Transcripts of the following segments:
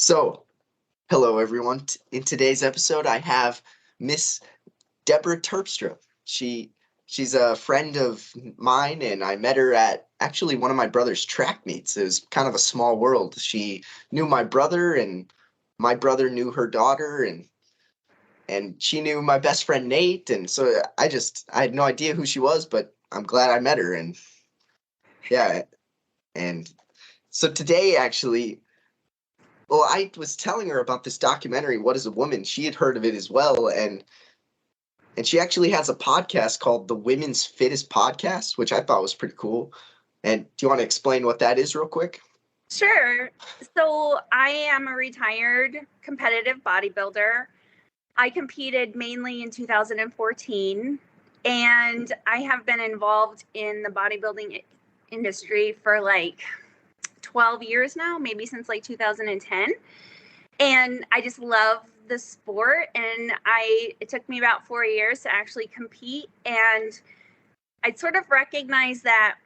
So, hello everyone. In today's episode, I have Miss Debra Terpstra. She's a friend of mine, and I met her at actually one of my brother's track meets. It was kind of a small world. She knew my brother, and my brother knew her daughter, and she knew my best friend Nate. And so I had no idea who she was, but I'm glad I met her. And yeah, and so today actually. Well, I was telling her about this documentary, What is a Woman? She had heard of it as well, and she actually has a podcast called the Women's Fittest Podcast, which I thought was pretty cool. And do you want to explain what that is real quick? Sure. So I am a retired competitive bodybuilder. I competed mainly in 2014, and I have been involved in the bodybuilding industry for like 12 years now, maybe since like 2010. And I just love the sport. And it took me about 4 years to actually compete. And I sort of recognize that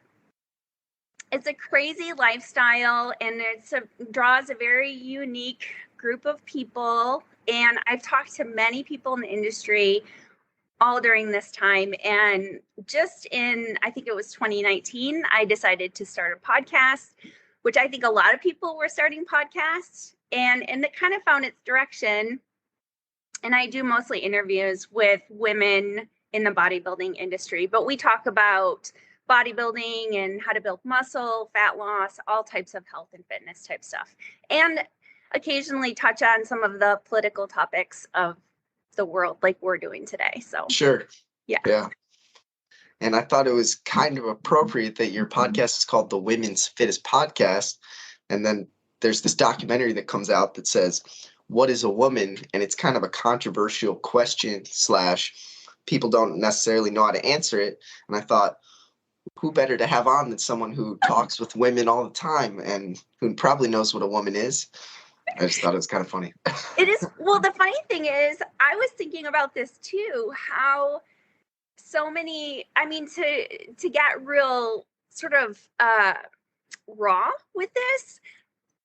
it's a crazy lifestyle, and draws a very unique group of people. And I've talked to many people in the industry all during this time. And just I think it was 2019, I decided to start a podcast, which I think a lot of people were starting podcasts, and it kind of found its direction. And I do mostly interviews with women in the bodybuilding industry, but we talk about bodybuilding and how to build muscle, fat loss, all types of health and fitness type stuff, and occasionally touch on some of the political topics of the world like we're doing today. So Sure. Yeah. And I thought it was kind of appropriate that your podcast is called the Women's Fittest Podcast. And then there's this documentary that comes out that says, what is a woman? And it's kind of a controversial question / people don't necessarily know how to answer it. And I thought, who better to have on than someone who talks with women all the time and who probably knows what a woman is. I just thought it was kind of funny. It is. Well, the funny thing is, I was thinking about this too, how so many, to get real sort of raw with this,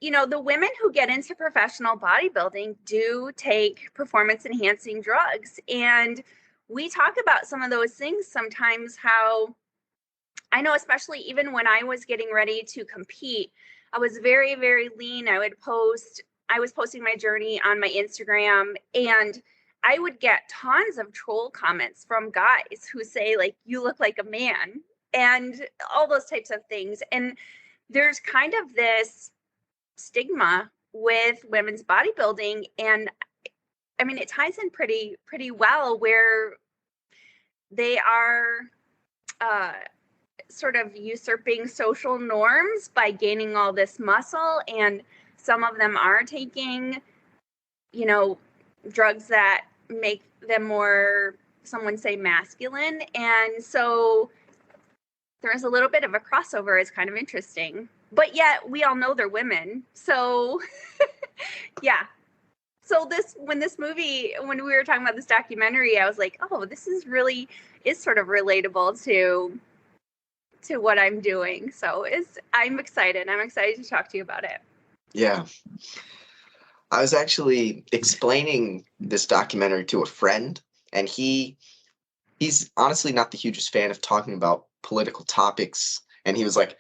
the women who get into professional bodybuilding do take performance enhancing drugs. And we talk about some of those things sometimes, how I know, especially even when I was getting ready to compete, I was very, very lean. I was posting my journey on my Instagram, and I would get tons of troll comments from guys who say, like, you look like a man, and all those types of things. And there's kind of this stigma with women's bodybuilding. And I mean, it ties in pretty well, where they are sort of usurping social norms by gaining all this muscle. And some of them are taking, drugs that make them more, some would say, masculine. And so there's a little bit of a crossover. It's kind of interesting. But yet we all know they're women. So yeah. So when we were talking about this documentary, I was like, oh, this is sort of relatable to what I'm doing. So I'm excited. I'm excited to talk to you about it. Yeah. I was actually explaining this documentary to a friend, and he's honestly not the hugest fan of talking about political topics. And he was like,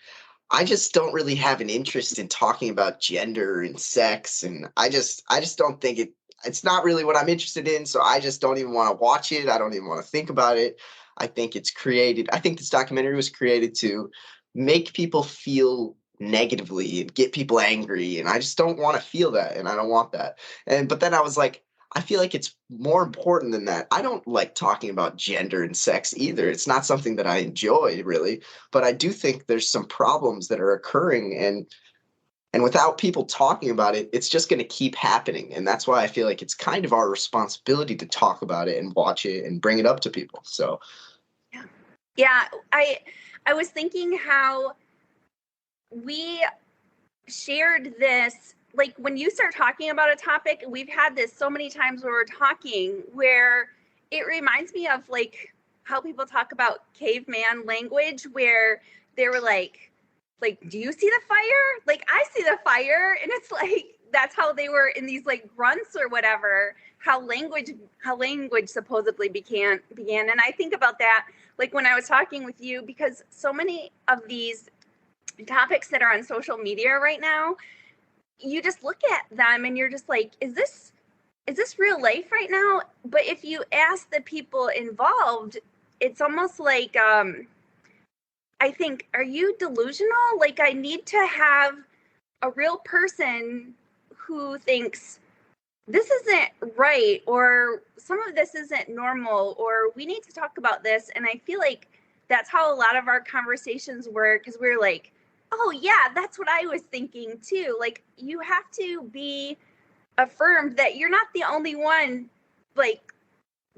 I just don't really have an interest in talking about gender and sex. And I just don't think it's not really what I'm interested in. So I just don't even want to watch it. I don't even want to think about it. I think this documentary was created to make people feel negatively and get people angry. And I just don't want to feel that. And I don't want that. But then I was like, I feel like it's more important than that. I don't like talking about gender and sex either. It's not something that I enjoy, really. But I do think there's some problems that are occurring, and without people talking about it, it's just going to keep happening. And that's why I feel like it's kind of our responsibility to talk about it and watch it and bring it up to people. So yeah, I was thinking how we shared this, like, when you start talking about a topic, we've had this so many times where we're talking, where it reminds me of like how people talk about caveman language, where they were like, do you see the fire? Like, I see the fire. And it's like, that's how they were in these like grunts or whatever, how language supposedly began. And I think about that like when I was talking with you, because so many of these topics that are on social media right now, you just look at them and you're just like, is this real life right now? But if you ask the people involved, it's almost like I think, are you delusional? Like, I need to have a real person who thinks this isn't right, or some of this isn't normal, or we need to talk about this. And I feel like that's how a lot of our conversations were, because we're like, oh yeah, that's what I was thinking too. Like, you have to be affirmed that you're not the only one, like,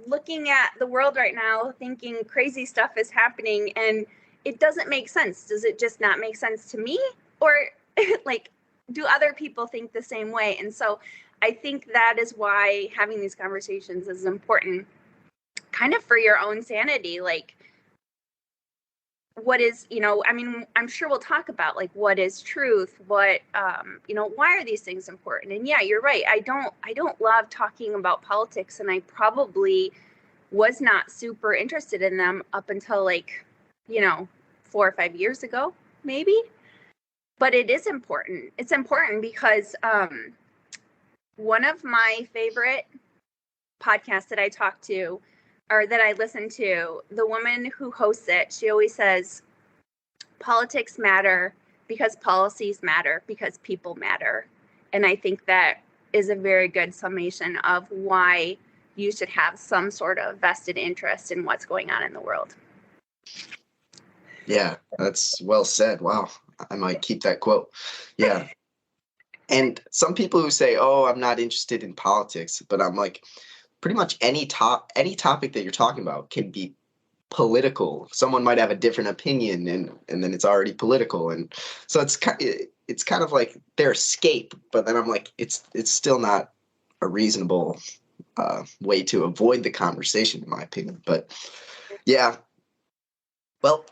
looking at the world right now thinking crazy stuff is happening and it doesn't make sense. Does it just not make sense to me? Or like, do other people think the same way? And so I think that is why having these conversations is important, kind of for your own sanity. Like, what is, I mean, I'm sure we'll talk about like what is truth, what, why are these things important? And yeah, you're right. I don't love talking about politics, and I probably was not super interested in them up until like, 4 or 5 years ago, maybe. But it is important. It's important because one of my favorite podcasts that I talk to, or that I listen to, the woman who hosts it, she always says, politics matter because policies matter because people matter. And I think that is a very good summation of why you should have some sort of vested interest in what's going on in the world. Yeah, that's well said. Wow. I might keep that quote. Yeah. And some people who say, oh, I'm not interested in politics, but I'm like, pretty much any topic that you're talking about can be political. Someone might have a different opinion, and then it's already political. And so it's kind of like their escape, but then I'm like, it's still not a reasonable way to avoid the conversation, in my opinion. But yeah, well,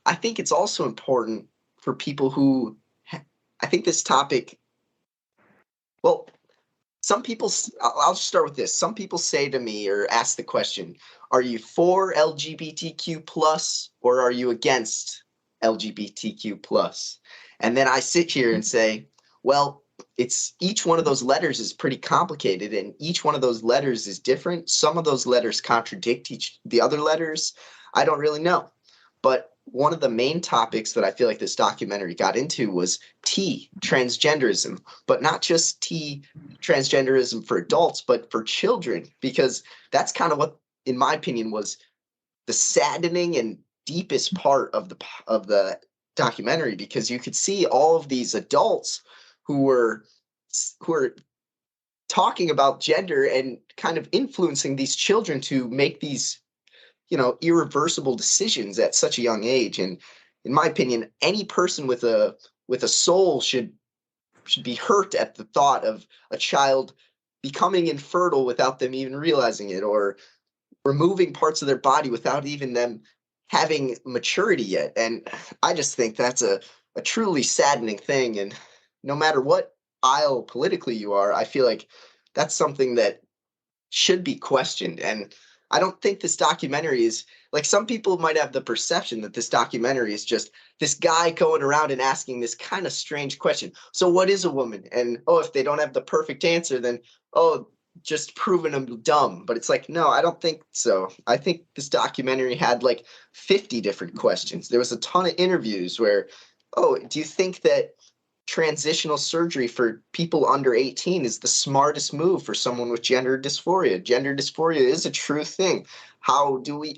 I think it's also important for people who, I think this topic, well, some people, I'll just start with this. Some people say to me or ask the question, are you for LGBTQ plus or are you against LGBTQ plus? And then I sit here and say, well, it's each one of those letters is pretty complicated and each one of those letters is different. Some of those letters contradict the other letters. I don't really know. But one of the main topics that I feel like this documentary got into was T, transgenderism, but not just T, transgenderism for adults, but for children, because that's kind of what, in my opinion, was the saddening and deepest part of the documentary, because you could see all of these adults who were talking about gender and kind of influencing these children to make these irreversible decisions at such a young age. And in my opinion, any person with a soul should be hurt at the thought of a child becoming infertile without them even realizing it, or removing parts of their body without even them having maturity yet. And I just think that's a truly saddening thing. And no matter what aisle politically you are, I feel like that's something that should be questioned. And I don't think this documentary is, like, some people might have the perception that this documentary is just this guy going around and asking this kind of strange question. So what is a woman? And, oh, if they don't have the perfect answer, then, oh, just proving them dumb. But it's like, no, I don't think so. I think this documentary had like 50 different questions. There was a ton of interviews where, oh, do you think that transitional surgery for people under 18 is the smartest move for someone with gender dysphoria? Gender dysphoria is a true thing.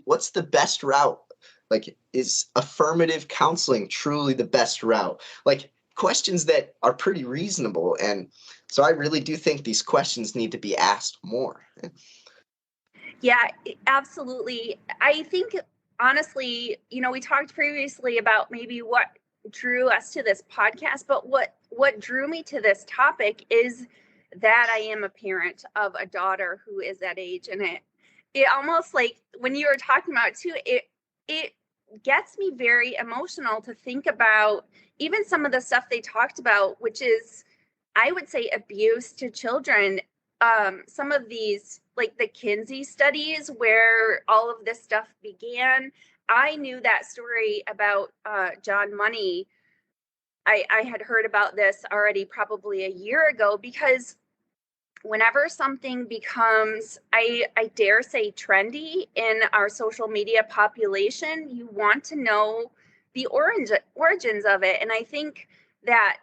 What's the best route? Like, is affirmative counseling truly the best route? Like, questions that are pretty reasonable. And so I really do think these questions need to be asked more. Yeah, absolutely. I think, honestly, we talked previously about maybe what drew us to this podcast, but what drew me to this topic is that I am a parent of a daughter who is that age. And it almost, like, when you were talking about it too, it gets me very emotional to think about even some of the stuff they talked about, which is I would say abuse to children. Some of these, like the Kinsey studies where all of this stuff began, I knew that story about John Money. I had heard about this already probably a year ago, because whenever something becomes, I dare say, trendy in our social media population, you want to know the origins of it. And I think that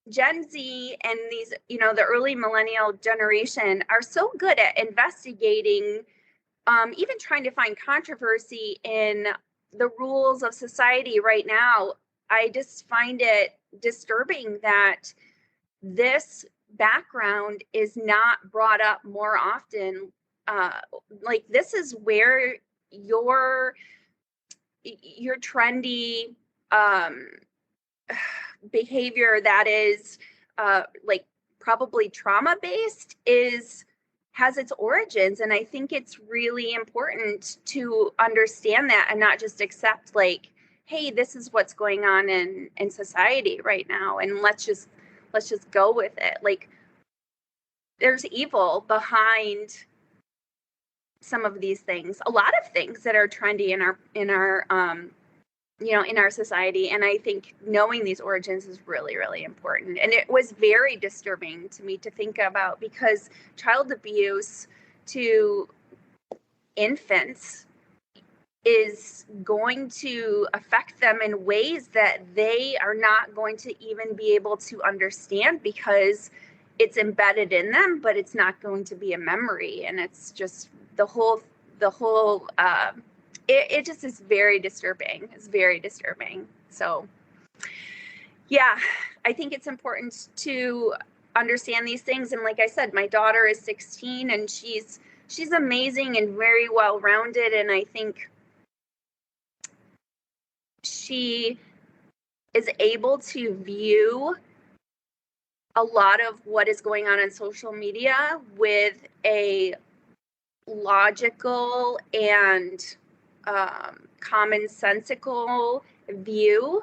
Gen Z and these, the early millennial generation are so good at investigating, even trying to find controversy in the rules of society right now. I just find it disturbing that this background is not brought up more often. Like, this is where your trendy behavior that is like probably trauma based has its origins. And I think it's really important to understand that and not just accept, like, hey, this is what's going on in society right now, and let's just go with it. Like, there's evil behind some of these things, a lot of things that are trendy in our in our society. And I think knowing these origins is really, really important. And it was very disturbing to me to think about, because child abuse to infants is going to affect them in ways that they are not going to even be able to understand, because it's embedded in them, but it's not going to be a memory. And it's just the whole it just is very disturbing. It's very disturbing. So yeah, I think it's important to understand these things. And like I said, my daughter is 16 and she's amazing and very well-rounded. And I think she is able to view a lot of what is going on social media with a logical and commonsensical view,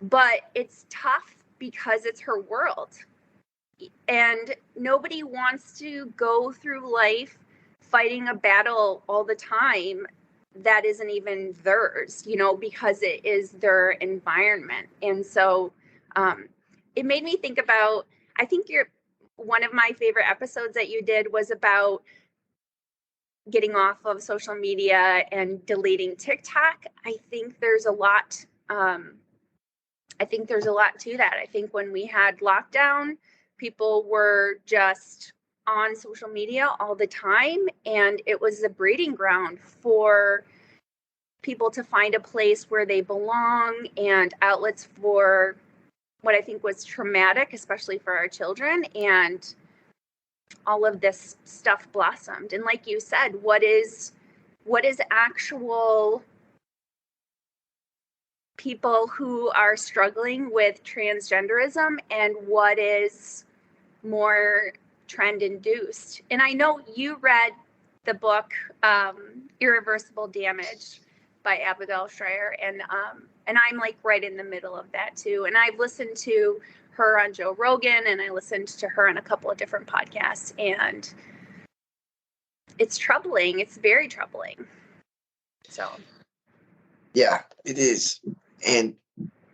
but it's tough because it's her world, and nobody wants to go through life fighting a battle all the time that isn't even theirs, because it is their environment. And so it made me think about, I think one of my favorite episodes that you did was about getting off of social media and deleting TikTok. I think there's a lot to that. I think when we had lockdown, people were just on social media all the time, and it was a breeding ground for people to find a place where they belong and outlets for what I think was traumatic, especially for our children. And all of this stuff blossomed. And like you said, what is actual people who are struggling with transgenderism, and what is more trend induced? And I know you read the book Irreversible Damage by Abigail Shrier, and I'm like right in the middle of that too. And I've listened to her on Joe Rogan, and I listened to her on a couple of different podcasts, and it's troubling. It's very troubling. So yeah, it is. And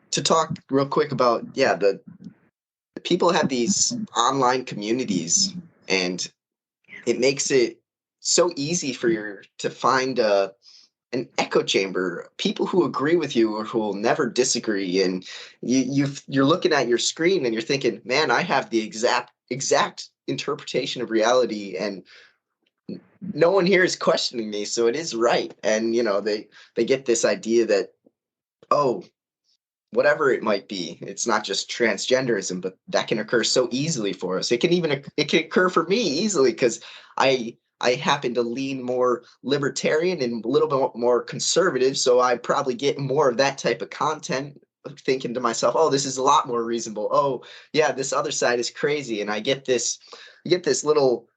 to talk real quick about, the people have these online communities, and it makes it so easy for you to find an echo chamber, people who agree with you or who will never disagree. And you're looking at your screen and you're thinking, man, I have the exact interpretation of reality, and no one here is questioning me, so it is right. And they get this idea that, oh, whatever it might be, it's not just transgenderism, but that can occur so easily for us. It can occur for me easily, because I happen to lean more libertarian and a little bit more conservative, so I probably get more of that type of content, thinking to myself, oh, this is a lot more reasonable. Oh, yeah, this other side is crazy. And I get this little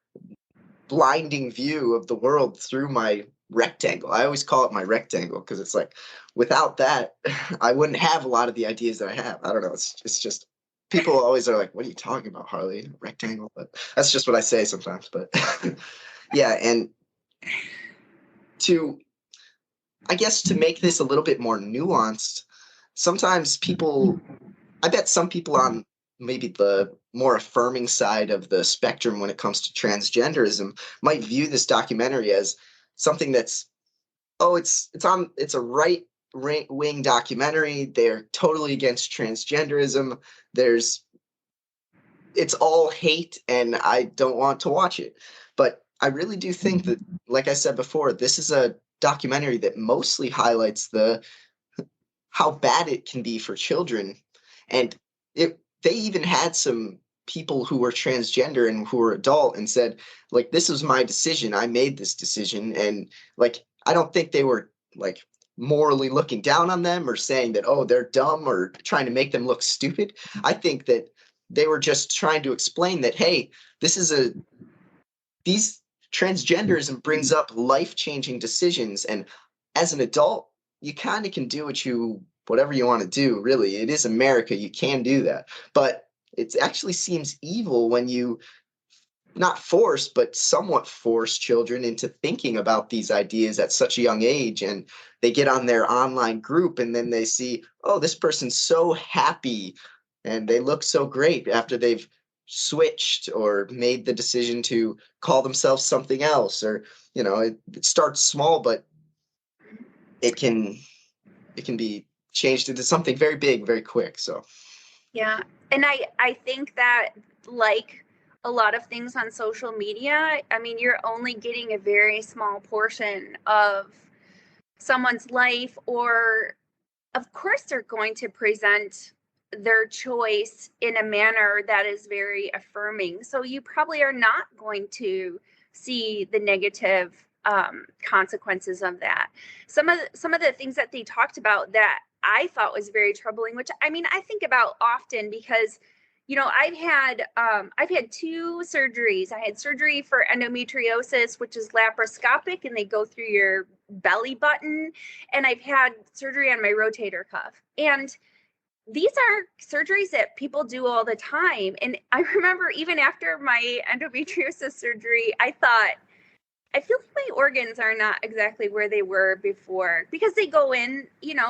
blinding view of the world through my rectangle. I always call it my rectangle, because it's like, without that, I wouldn't have a lot of the ideas that I have. I don't know. It's just people always are like, what are you talking about, Harley? Rectangle? But that's just what I say sometimes. But yeah, and to, I guess, to make this a little bit more nuanced, sometimes people, I bet some people on maybe the more affirming side of the spectrum when it comes to transgenderism might view this documentary as something that's, oh, it's a right wing documentary. They're totally against transgenderism. It's all hate, and I don't want to watch it. But I really do think that, like I said before, this is a documentary that mostly highlights how bad it can be for children. And they even had some people who were transgender and who were adult and said, like, this was my decision. I made this decision. And like, I don't think they were like morally looking down on them or saying that, oh, they're dumb or trying to make them look stupid. I think that they were just trying to explain that, hey, these transgenderism brings up life-changing decisions. And as an adult, you kind of can do whatever you want to do, really. It is America. You can do that. But it actually seems evil when you not force, but somewhat force children into thinking about these ideas at such a young age. And they get on their online group and then they see, oh, this person's so happy and they look so great after they've switched or made the decision to call themselves something else. Or, it starts small, but it can be changed into something very big, very quick. So Yeah. And I think that, like a lot of things on social media, I mean, you're only getting a very small portion of someone's life, or of course they're going to present their choice in a manner that is very affirming. So you probably are not going to see the negative consequences of that. Some of the things that they talked about that I thought was very troubling, which I mean I think about often because I've had two surgeries. I had surgery for endometriosis, which is laparoscopic, and they go through your belly button, and I've had surgery on my rotator cuff. And these are surgeries that people do all the time. And I remember even after my endometriosis surgery, I thought, I feel like my organs are not exactly where they were before, because they go in,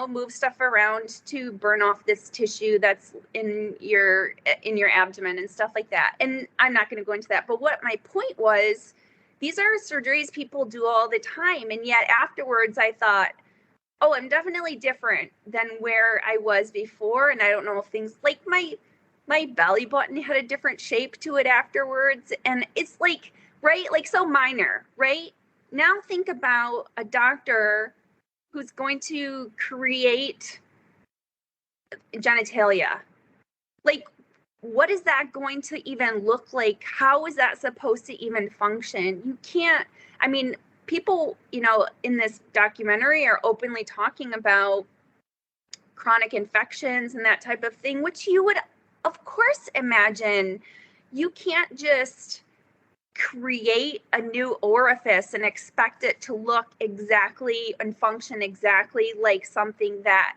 move stuff around to burn off this tissue that's in your abdomen and stuff like that. And I'm not going to go into that. But what my point was, these are surgeries people do all the time. And yet afterwards I thought, oh, I'm definitely different than where I was before. And I don't know if things like my belly button had a different shape to it afterwards. And it's like, right? Like so minor, right? Now think about a doctor who's going to create genitalia. Like, what is that going to even look like? How is that supposed to even function? You can't, I mean, people, in this documentary are openly talking about chronic infections and that type of thing, which you would, of course, imagine. You can't just create a new orifice and expect it to look exactly and function exactly like something that,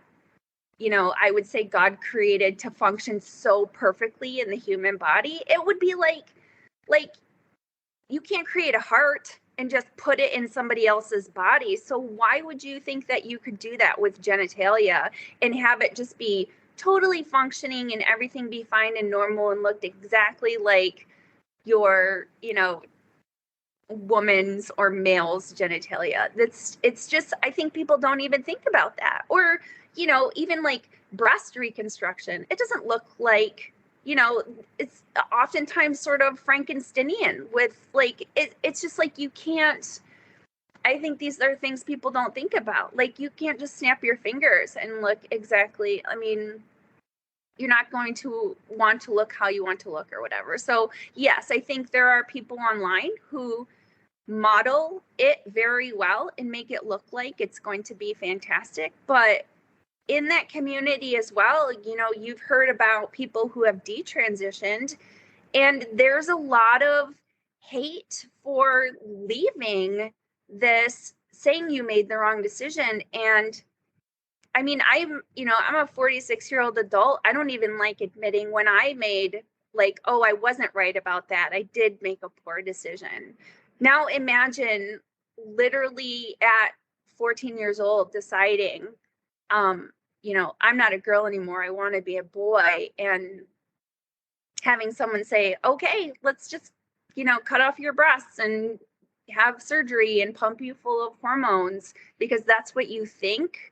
I would say God created to function so perfectly in the human body. It would be like you can't create a heart and just put it in somebody else's body. So why would you think that you could do that with genitalia and have it just be totally functioning and everything be fine and normal and looked exactly like your, woman's or male's genitalia? It's just, I think people don't even think about that. Or, even like breast reconstruction, it doesn't look like, it's oftentimes sort of Frankensteinian with like, it's just like, you can't, I think these are things people don't think about. Like, you can't just snap your fingers and look exactly, I mean, you're not going to want to look how you want to look or whatever. So yes, I think there are people online who model it very well and make it look like it's going to be fantastic. But in that community as well, you've heard about people who have detransitioned, and there's a lot of hate for leaving this, saying you made the wrong decision. And I mean, I'm a 46-year-old adult. I don't even like admitting when I made like, oh, I wasn't right about that. I did make a poor decision. Now imagine literally at 14 years old deciding, I'm not a girl anymore. I want to be a boy. And having someone say, okay, let's just, cut off your breasts and have surgery and pump you full of hormones because that's what you think.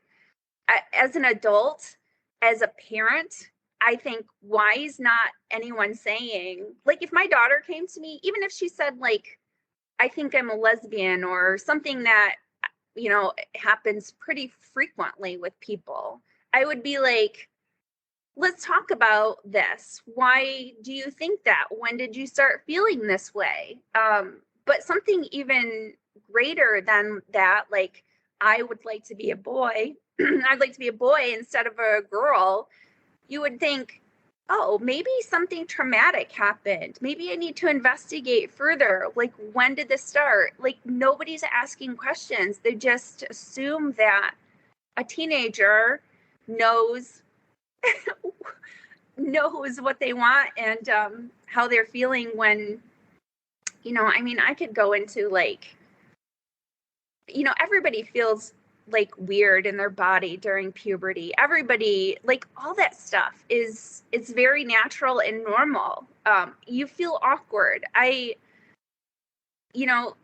As an adult, as a parent, I think, why is not anyone saying, like, if my daughter came to me, even if she said, like, I think I'm a lesbian or something that, happens pretty frequently with people, I would be like, let's talk about this. Why do you think that? When did you start feeling this way? But something even greater than that, like, I would like to be a boy. I'd like to be a boy instead of a girl. You would think, oh, maybe something traumatic happened. Maybe I need to investigate further. Like, when did this start? Like, nobody's asking questions. They just assume that a teenager knows what they want and how they're feeling when, I could go into like, everybody feels like weird in their body during puberty. Everybody, like, all that stuff it's very natural and normal. You feel awkward. I have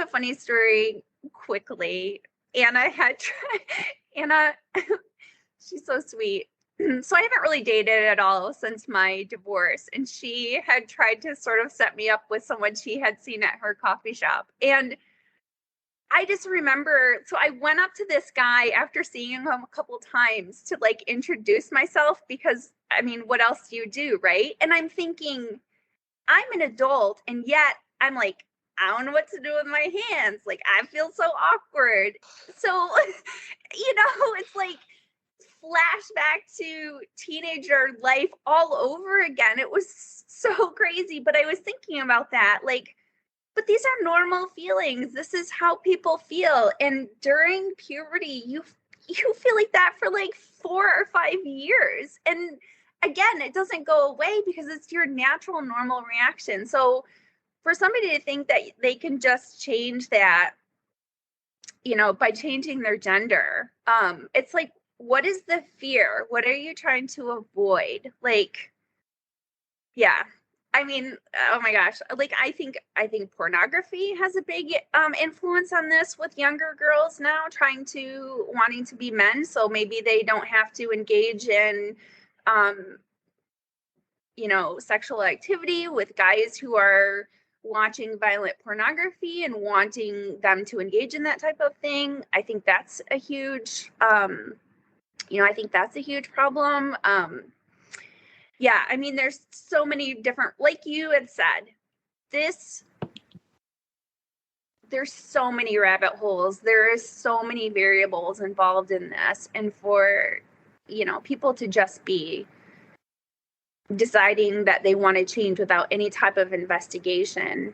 a funny story quickly. Anna, she's so sweet. So I haven't really dated at all since my divorce. And she had tried to sort of set me up with someone she had seen at her coffee shop. And I just remember, so I went up to this guy after seeing him a couple times to like introduce myself because, I mean, what else do you do, right? And I'm thinking, I'm an adult and yet I'm like, I don't know what to do with my hands. Like, I feel so awkward. So, it's like flashback to teenager life all over again. It was so crazy. But I was thinking about that, like, but these are normal feelings. This is how people feel. And during puberty, you feel like that for like 4 or 5 years. And again, it doesn't go away because it's your natural, normal reaction. So for somebody to think that they can just change that, by changing their gender, it's like, what is the fear? What are you trying to avoid? Like, yeah. I mean, oh my gosh, like, I think pornography has a big influence on this with younger girls now wanting to be men. So maybe they don't have to engage in, sexual activity with guys who are watching violent pornography and wanting them to engage in that type of thing. I think that's a huge, problem. Yeah, I mean, there's so many different, like you had said, there's so many rabbit holes. There is so many variables involved in this. And for, people to just be deciding that they want to change without any type of investigation,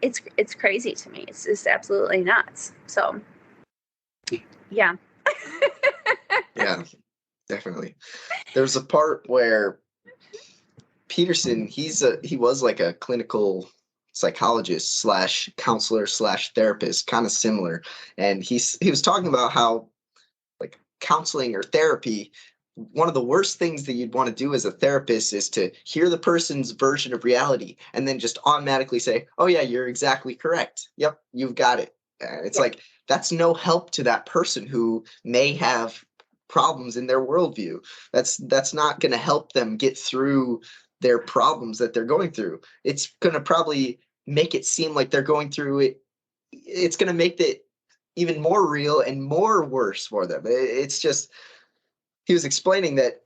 it's crazy to me. It's just absolutely nuts. So, yeah. Yeah, definitely. There's a part where Peterson, he was like a clinical psychologist slash counselor slash therapist, kind of similar. And he was talking about how, like, counseling or therapy, one of the worst things that you'd want to do as a therapist is to hear the person's version of reality and then just automatically say, oh yeah, you're exactly correct. Yep, you've got it. It's like, that's no help to that person who may have problems in their worldview. That's not going to help them get through their problems that they're going through. It's going to probably make it seem like they're going through it. It's going to make it even more real and more worse for them. It's just, he was explaining that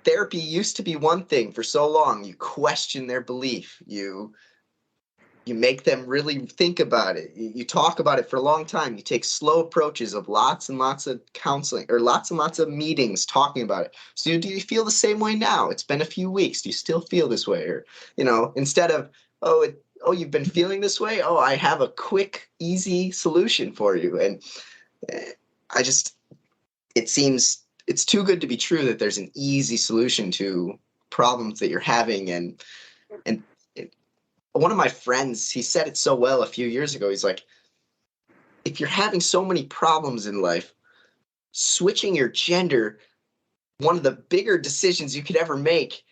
therapy used to be one thing for so long. You question their belief. You make them really think about it. You talk about it for a long time. You take slow approaches of lots and lots of counseling or lots and lots of meetings talking about it. So do you feel the same way now? It's been a few weeks. Do you still feel this way? Or, instead of, oh, you've been feeling this way? Oh, I have a quick, easy solution for you. And I just, it seems it's too good to be true that there's an easy solution to problems that you're having. And one of my friends, he said it so well a few years ago. He's like, if you're having so many problems in life, switching your gender, one of the bigger decisions you could ever make,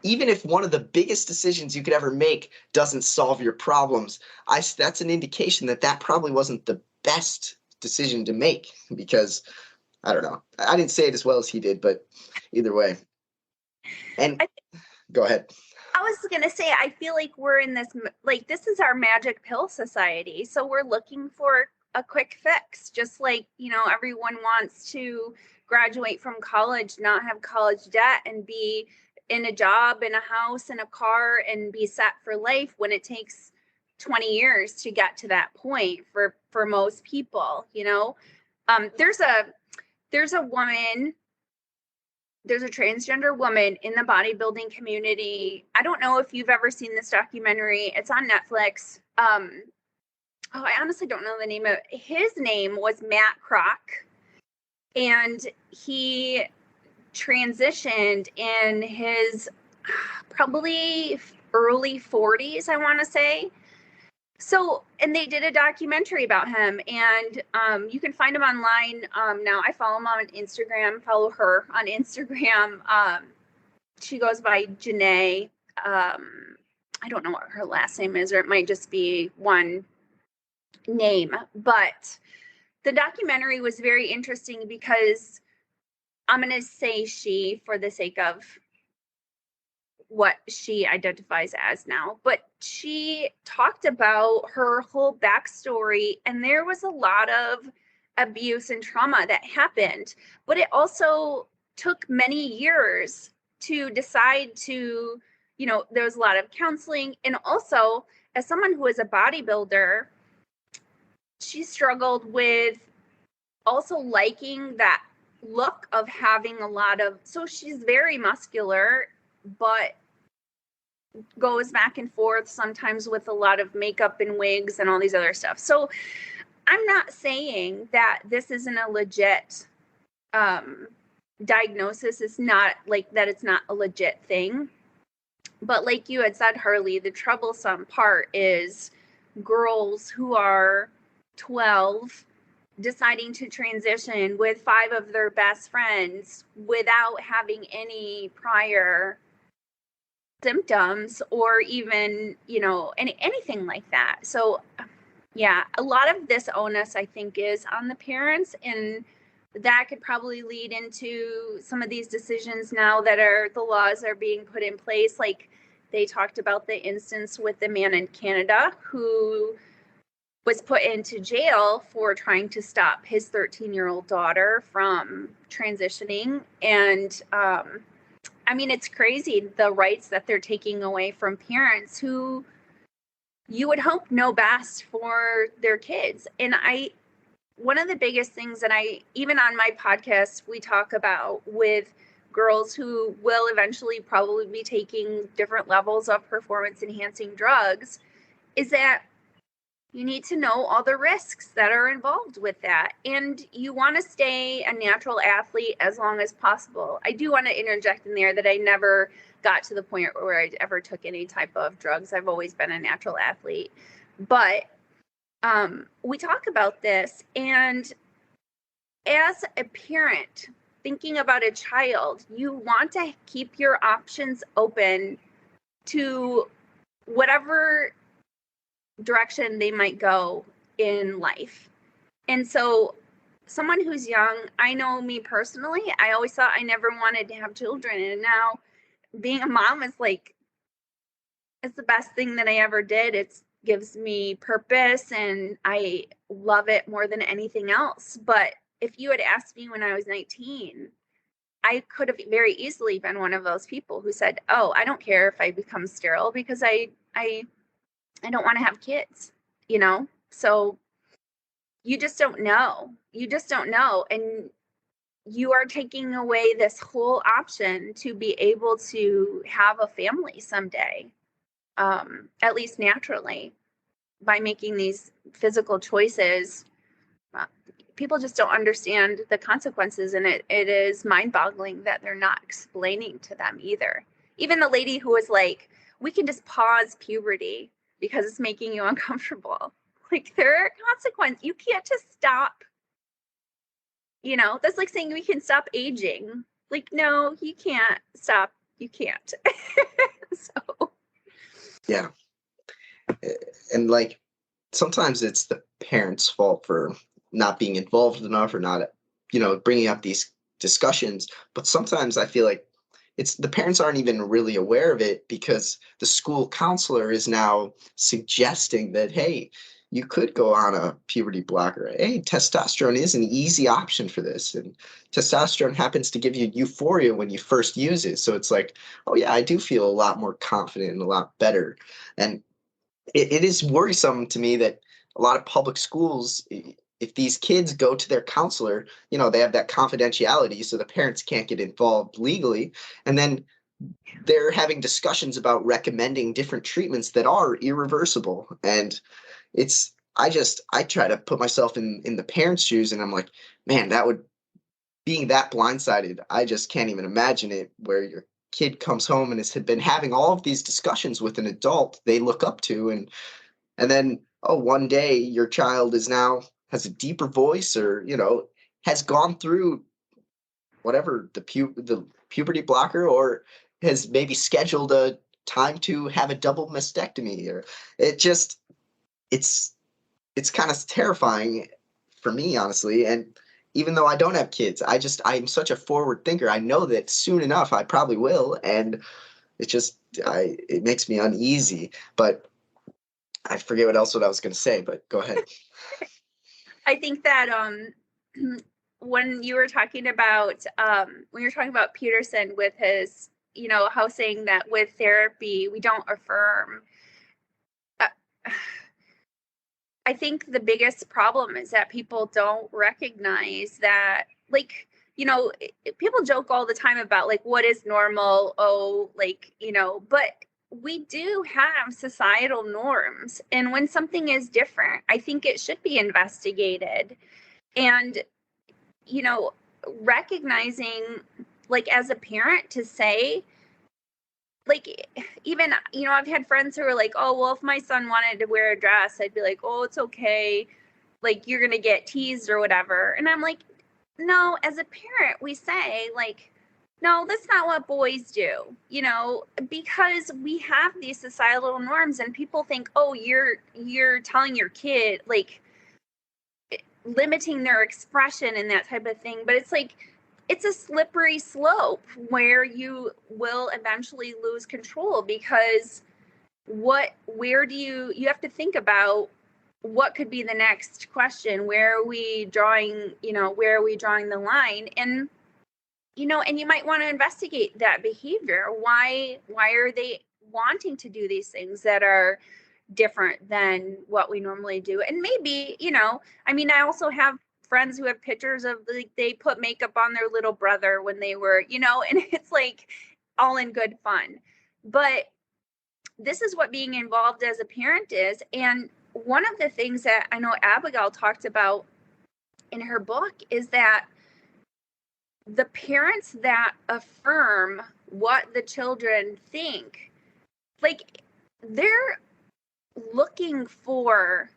even if one of the biggest decisions you could ever make doesn't solve your problems, that's an indication that probably wasn't the best decision to make, because I don't know. I didn't say it as well as he did, but either way. And go ahead. I was going to say, I feel like we're in this, like, this is our magic pill society. So we're looking for a quick fix, just like, you know, everyone wants to graduate from college, not have college debt, and be in a job, in a house, in a car, and be set for life, when it takes 20 years to get to that point for most people. You know, there's a woman, there's a transgender woman in the bodybuilding community. I don't know if you've ever seen this documentary. It's on Netflix. I honestly don't know the name of it. His name was Matt Kroc, and he transitioned in his probably early 40s, I want to say. So, and they did a documentary about him, and you can find him online. Now I follow him on Instagram, follow her on Instagram. She goes by Janae. I don't know what her last name is, or it might just be one name, but the documentary was very interesting because I'm going to say she for the sake of what she identifies as now, but she talked about her whole backstory, and there was a lot of abuse and trauma that happened, but it also took many years to decide to, you know, there was a lot of counseling. And also, as someone who is a bodybuilder, she struggled with also liking that look of having a lot of, so she's very muscular, but goes back and forth sometimes with a lot of makeup and wigs and all these other stuff. So I'm not saying that this isn't a legit diagnosis. It's not like that, it's not a legit thing. But like you had said, Harley, the troublesome part is girls who are 12 deciding to transition with 5 of their best friends without having any prior symptoms or even, you know, anything like that. So yeah, a lot of this onus, I think, is on the parents, and that could probably lead into some of these decisions now that the laws are being put in place. Like they talked about the instance with the man in Canada who was put into jail for trying to stop his 13-year-old daughter from transitioning. And I mean, it's crazy, the rights that they're taking away from parents who you would hope know best for their kids. And one of the biggest things that even on my podcast, we talk about with girls who will eventually probably be taking different levels of performance enhancing drugs, is that you need to know all the risks that are involved with that. And you want to stay a natural athlete as long as possible. I do want to interject in there that I never got to the point where I ever took any type of drugs. I've always been a natural athlete. But we talk about this, and as a parent thinking about a child, you want to keep your options open to whatever direction they might go in life. And so someone who's young, I know me personally, I always thought I never wanted to have children, and now being a mom is like, it's the best thing that I ever did. It gives me purpose, and I love it more than anything else. But if you had asked me when I was 19, I could have very easily been one of those people who said, oh, I don't care if I become sterile because I don't want to have kids, you know? So you just don't know. You just don't know. And you are taking away this whole option to be able to have a family someday. at least naturally, by making these physical choices. People just don't understand the consequences, and it is mind-boggling that they're not explaining to them either. Even the lady who was like, we can just pause puberty because it's making you uncomfortable. Like, there are consequences. You can't just stop. That's like saying we can stop aging. Like, no, you can't stop. You can't. So. Yeah. And like, sometimes it's the parents' fault for not being involved enough or not, bringing up these discussions. But sometimes I feel like it's the parents aren't even really aware of it because the school counselor is now suggesting that, hey, you could go on a puberty blocker. Hey, testosterone is an easy option for this. And testosterone happens to give you euphoria when you first use it. So it's like, oh yeah, I do feel a lot more confident and a lot better. And it is worrisome to me that a lot of public schools, if these kids go to their counselor, they have that confidentiality, so the parents can't get involved legally. And then they're having discussions about recommending different treatments that are irreversible. And I try to put myself in the parents' shoes, and I'm like, man, being that blindsided, I just can't even imagine it, where your kid comes home and has been having all of these discussions with an adult they look up to, and then, oh, one day your child has a deeper voice, or has gone through whatever, the puberty blocker, or has maybe scheduled a time to have a double mastectomy, or it's kind of terrifying for me, honestly. And even though I don't have kids, I'm such a forward thinker. I know that soon enough I probably will, and it makes me uneasy. But I forget what I was going to say, but go ahead. I think that when you were talking about Peterson with his, how saying that with therapy we don't affirm. I think the biggest problem is that people don't recognize that, like, people joke all the time about, like, what is normal? Oh, like, but we do have societal norms. And when something is different, I think it should be investigated. And, recognizing, like, as a parent, to say, like, even, I've had friends who are like, oh, well, if my son wanted to wear a dress, I'd be like, oh, it's okay. Like, you're going to get teased or whatever. And I'm like, no, as a parent, we say, like, no, that's not what boys do, because we have these societal norms, and people think, oh, you're telling your kid, like, limiting their expression and that type of thing. But it's like, it's a slippery slope where you will eventually lose control, because you have to think about what could be the next question. Where are we drawing the line? And, and you might want to investigate that behavior. Why are they wanting to do these things that are different than what we normally do? And maybe, I also have friends who have pictures of, like, they put makeup on their little brother when they were, and it's like all in good fun. But this is what being involved as a parent is. And one of the things that I know Abigail talked about in her book is that the parents that affirm what the children think, like, they're looking for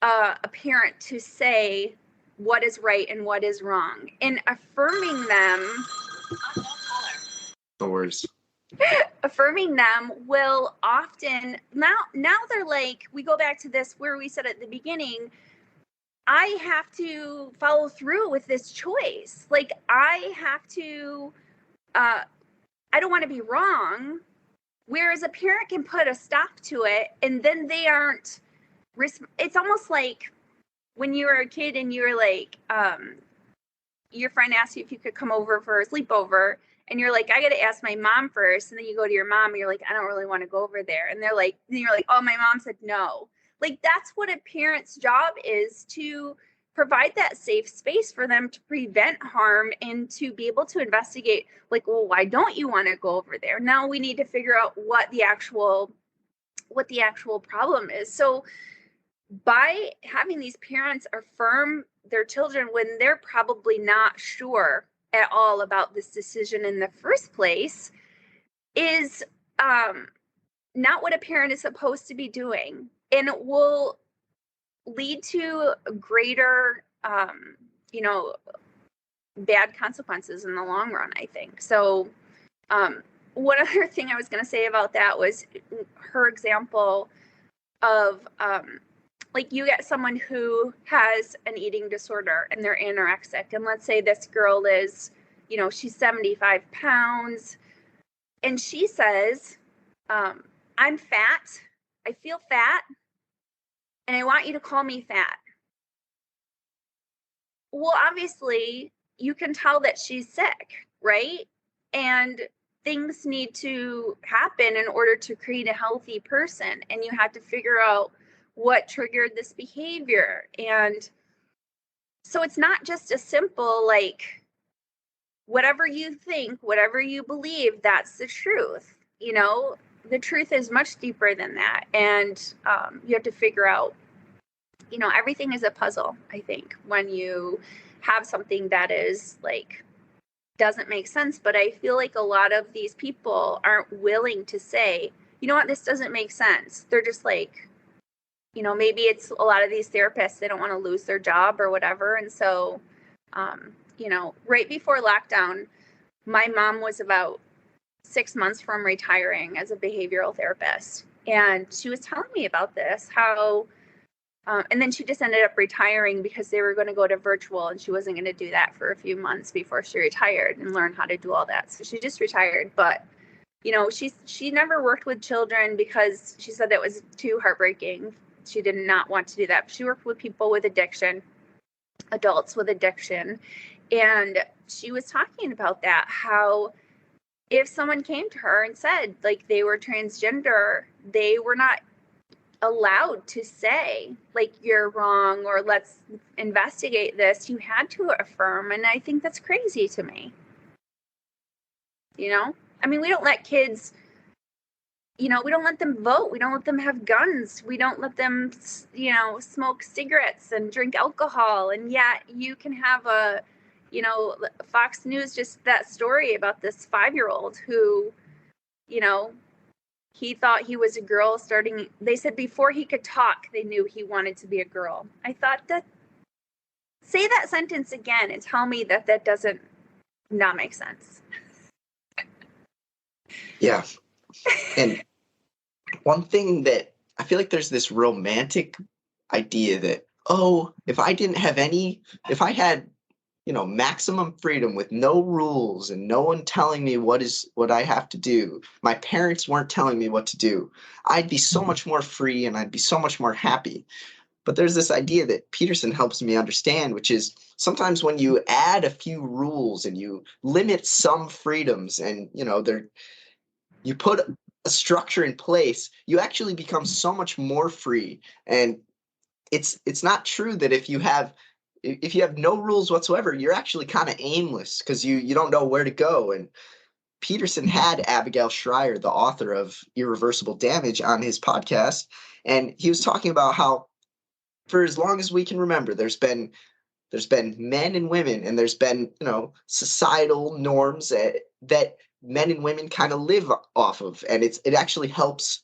a parent to say what is right and what is wrong, and affirming them. No worries. Affirming them will often, now they're like, we go back to this where we said at the beginning, I have to follow through with this choice. Like, I have to, I don't want to be wrong. Whereas a parent can put a stop to it, and then they aren't, it's almost like when you were a kid and you were like, your friend asked you if you could come over for a sleepover, and you're like, I got to ask my mom first. And then you go to your mom and you're like, I don't really want to go over there. And you're like, oh, my mom said no. Like, that's what a parent's job is, to provide that safe space for them to prevent harm and to be able to investigate, like, well, why don't you want to go over there? Now we need to figure out what the actual what the actual problem is. So by having these parents affirm their children when they're probably not sure at all about this decision in the first place is not what a parent is supposed to be doing, and it will lead to greater bad consequences in the long run, I think. So one other thing I was going to say about that was her example of like, you get someone who has an eating disorder and they're anorexic, and let's say this girl is, she's 75 pounds, and she says, I'm fat, I feel fat, and I want you to call me fat. Well, obviously you can tell that she's sick, right? And things need to happen in order to create a healthy person, and you have to figure out what triggered this behavior. And so it's not just a simple, like, whatever you think, whatever you believe, that's the truth. The truth is much deeper than that. And you have to figure out, everything is a puzzle, I think, when you have something that is like, doesn't make sense. But I feel like a lot of these people aren't willing to say, you know what, this doesn't make sense. They're just like, maybe it's a lot of these therapists, they don't want to lose their job or whatever. And so, right before lockdown, my mom was about 6 months from retiring as a behavioral therapist. And she was telling me about this, how, and then she just ended up retiring because they were going to go to virtual, and she wasn't going to do that for a few months before she retired and learn how to do all that. So she just retired. But, she never worked with children because she said that was too heartbreaking. She did not want to do that. She worked with people with addiction, adults with addiction. And she was talking about that, how if someone came to her and said, like, they were transgender, they were not allowed to say, like, you're wrong, or let's investigate this. You had to affirm. And I think that's crazy to me. I mean, we don't let kids, we don't let them vote. We don't let them have guns. We don't let them, smoke cigarettes and drink alcohol. And yet you can have Fox News, just that story about this 5-year-old who, he thought he was a girl they said before he could talk, they knew he wanted to be a girl. I thought, say that sentence again and tell me that doesn't not make sense. Yeah. And one thing that I feel like there's this romantic idea that, if I had, maximum freedom with no rules and no one telling me what I have to do, my parents weren't telling me what to do, I'd be so much more free and I'd be so much more happy. But there's this idea that Peterson helps me understand, which is sometimes when you add a few rules and you limit some freedoms and, you put a structure in place, you actually become so much more free. And it's not true that if you have no rules whatsoever, you're actually kind of aimless because you don't know where to go. And Peterson had Abigail Schreier, the author of Irreversible Damage, on his podcast, and he was talking about how for as long as we can remember, there's been men and women, and there's been societal norms that men and women kind of live off of, and it actually helps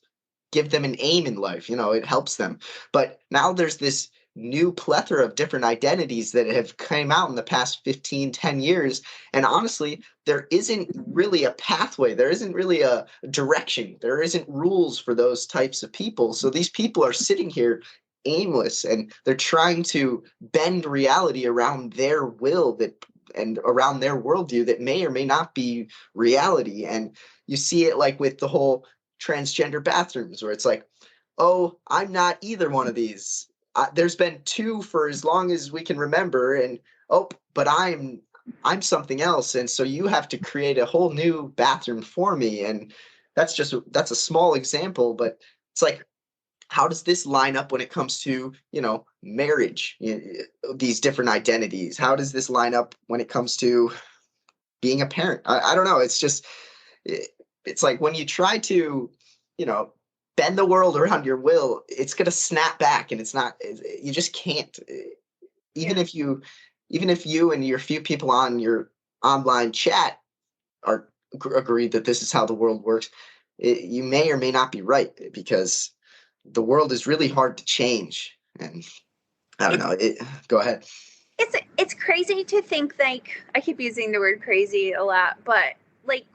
give them an aim in life. It helps them. But now there's this new plethora of different identities that have come out in the past 10 years. And honestly, there isn't really a pathway. There isn't really a direction. There isn't rules for those types of people. So these people are sitting here aimless, and they're trying to bend reality around their will and around their worldview that may or may not be reality. And you see it like with the whole transgender bathrooms, where it's like, I'm not either one of these. There's been two for as long as we can remember, and but I'm something else, and so you have to create a whole new bathroom for me. And that's a small example, but it's like, how does this line up when it comes to marriage, these different identities? How does this line up when it comes to being a parent? I don't know. It's just it's like when you try to bend the world around your will, it's going to snap back, and it's not, you just can't. Even Yeah. if you and your few people on your online chat are agree that this is how the world works, you may or may not be right, because the world is really hard to change. And I don't know. Go ahead. It's crazy to think, like, I keep using the word crazy a lot, but like,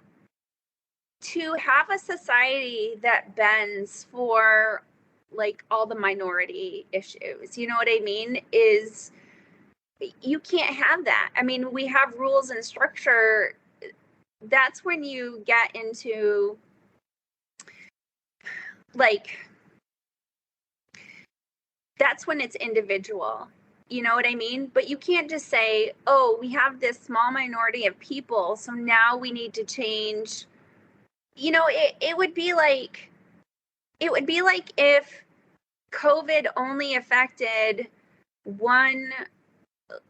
to have a society that bends for like all the minority issues, you know what I mean, is you can't have that. I mean, we have rules and structure. That's when you get into like, that's when it's individual. You know what I mean? But you can't just say, oh, we have this small minority of people, so now we need to change. You know, it would be like if COVID only affected one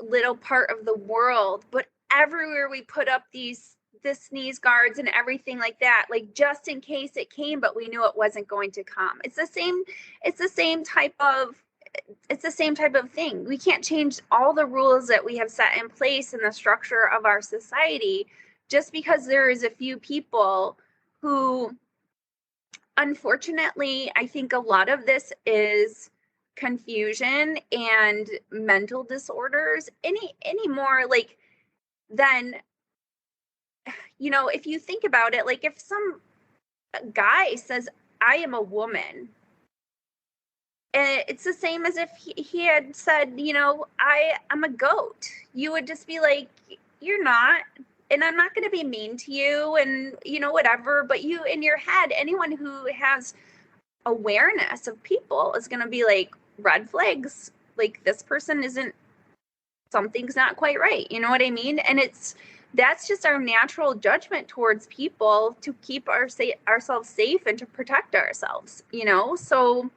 little part of the world, but everywhere we put up the sneeze guards and everything like that, like just in case it came, but we knew it wasn't going to come. It's the same type of thing. We can't change all the rules that we have set in place in the structure of our society just because there is a few people who, unfortunately, I think a lot of this is confusion and mental disorders any more like than, you know, if you think about it, like if some guy says, I am a woman, and it's the same as if he had said, you know, I'm a goat. You would just be like, you're not, and I'm not going to be mean to you, and you know, whatever. But you, in your head, anyone who has awareness of people is going to be like, red flags, like this person isn't, something's not quite right, you know what I mean? And that's just our natural judgment towards people to keep ourselves safe and to protect ourselves, you know. So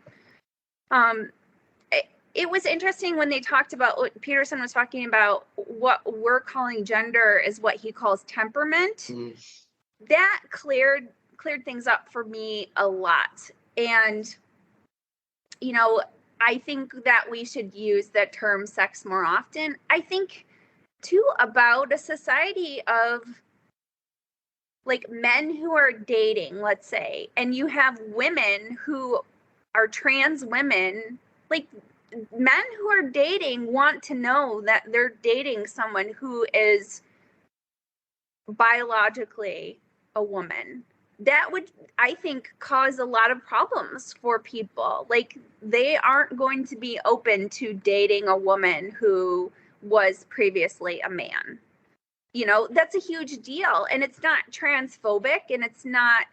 it was interesting when they talked about what Peterson was talking about, what we're calling gender is what he calls temperament. That cleared things up for me a lot. And you know, I think that we should use the term sex more often. I think too about a society of like men who are dating, let's say, and you have women who are trans women, like men who are dating want to know that they're dating someone who is biologically a woman. That would, I think, cause a lot of problems for people. Like, they aren't going to be open to dating a woman who was previously a man. You know, that's a huge deal. And it's not transphobic, and it's not,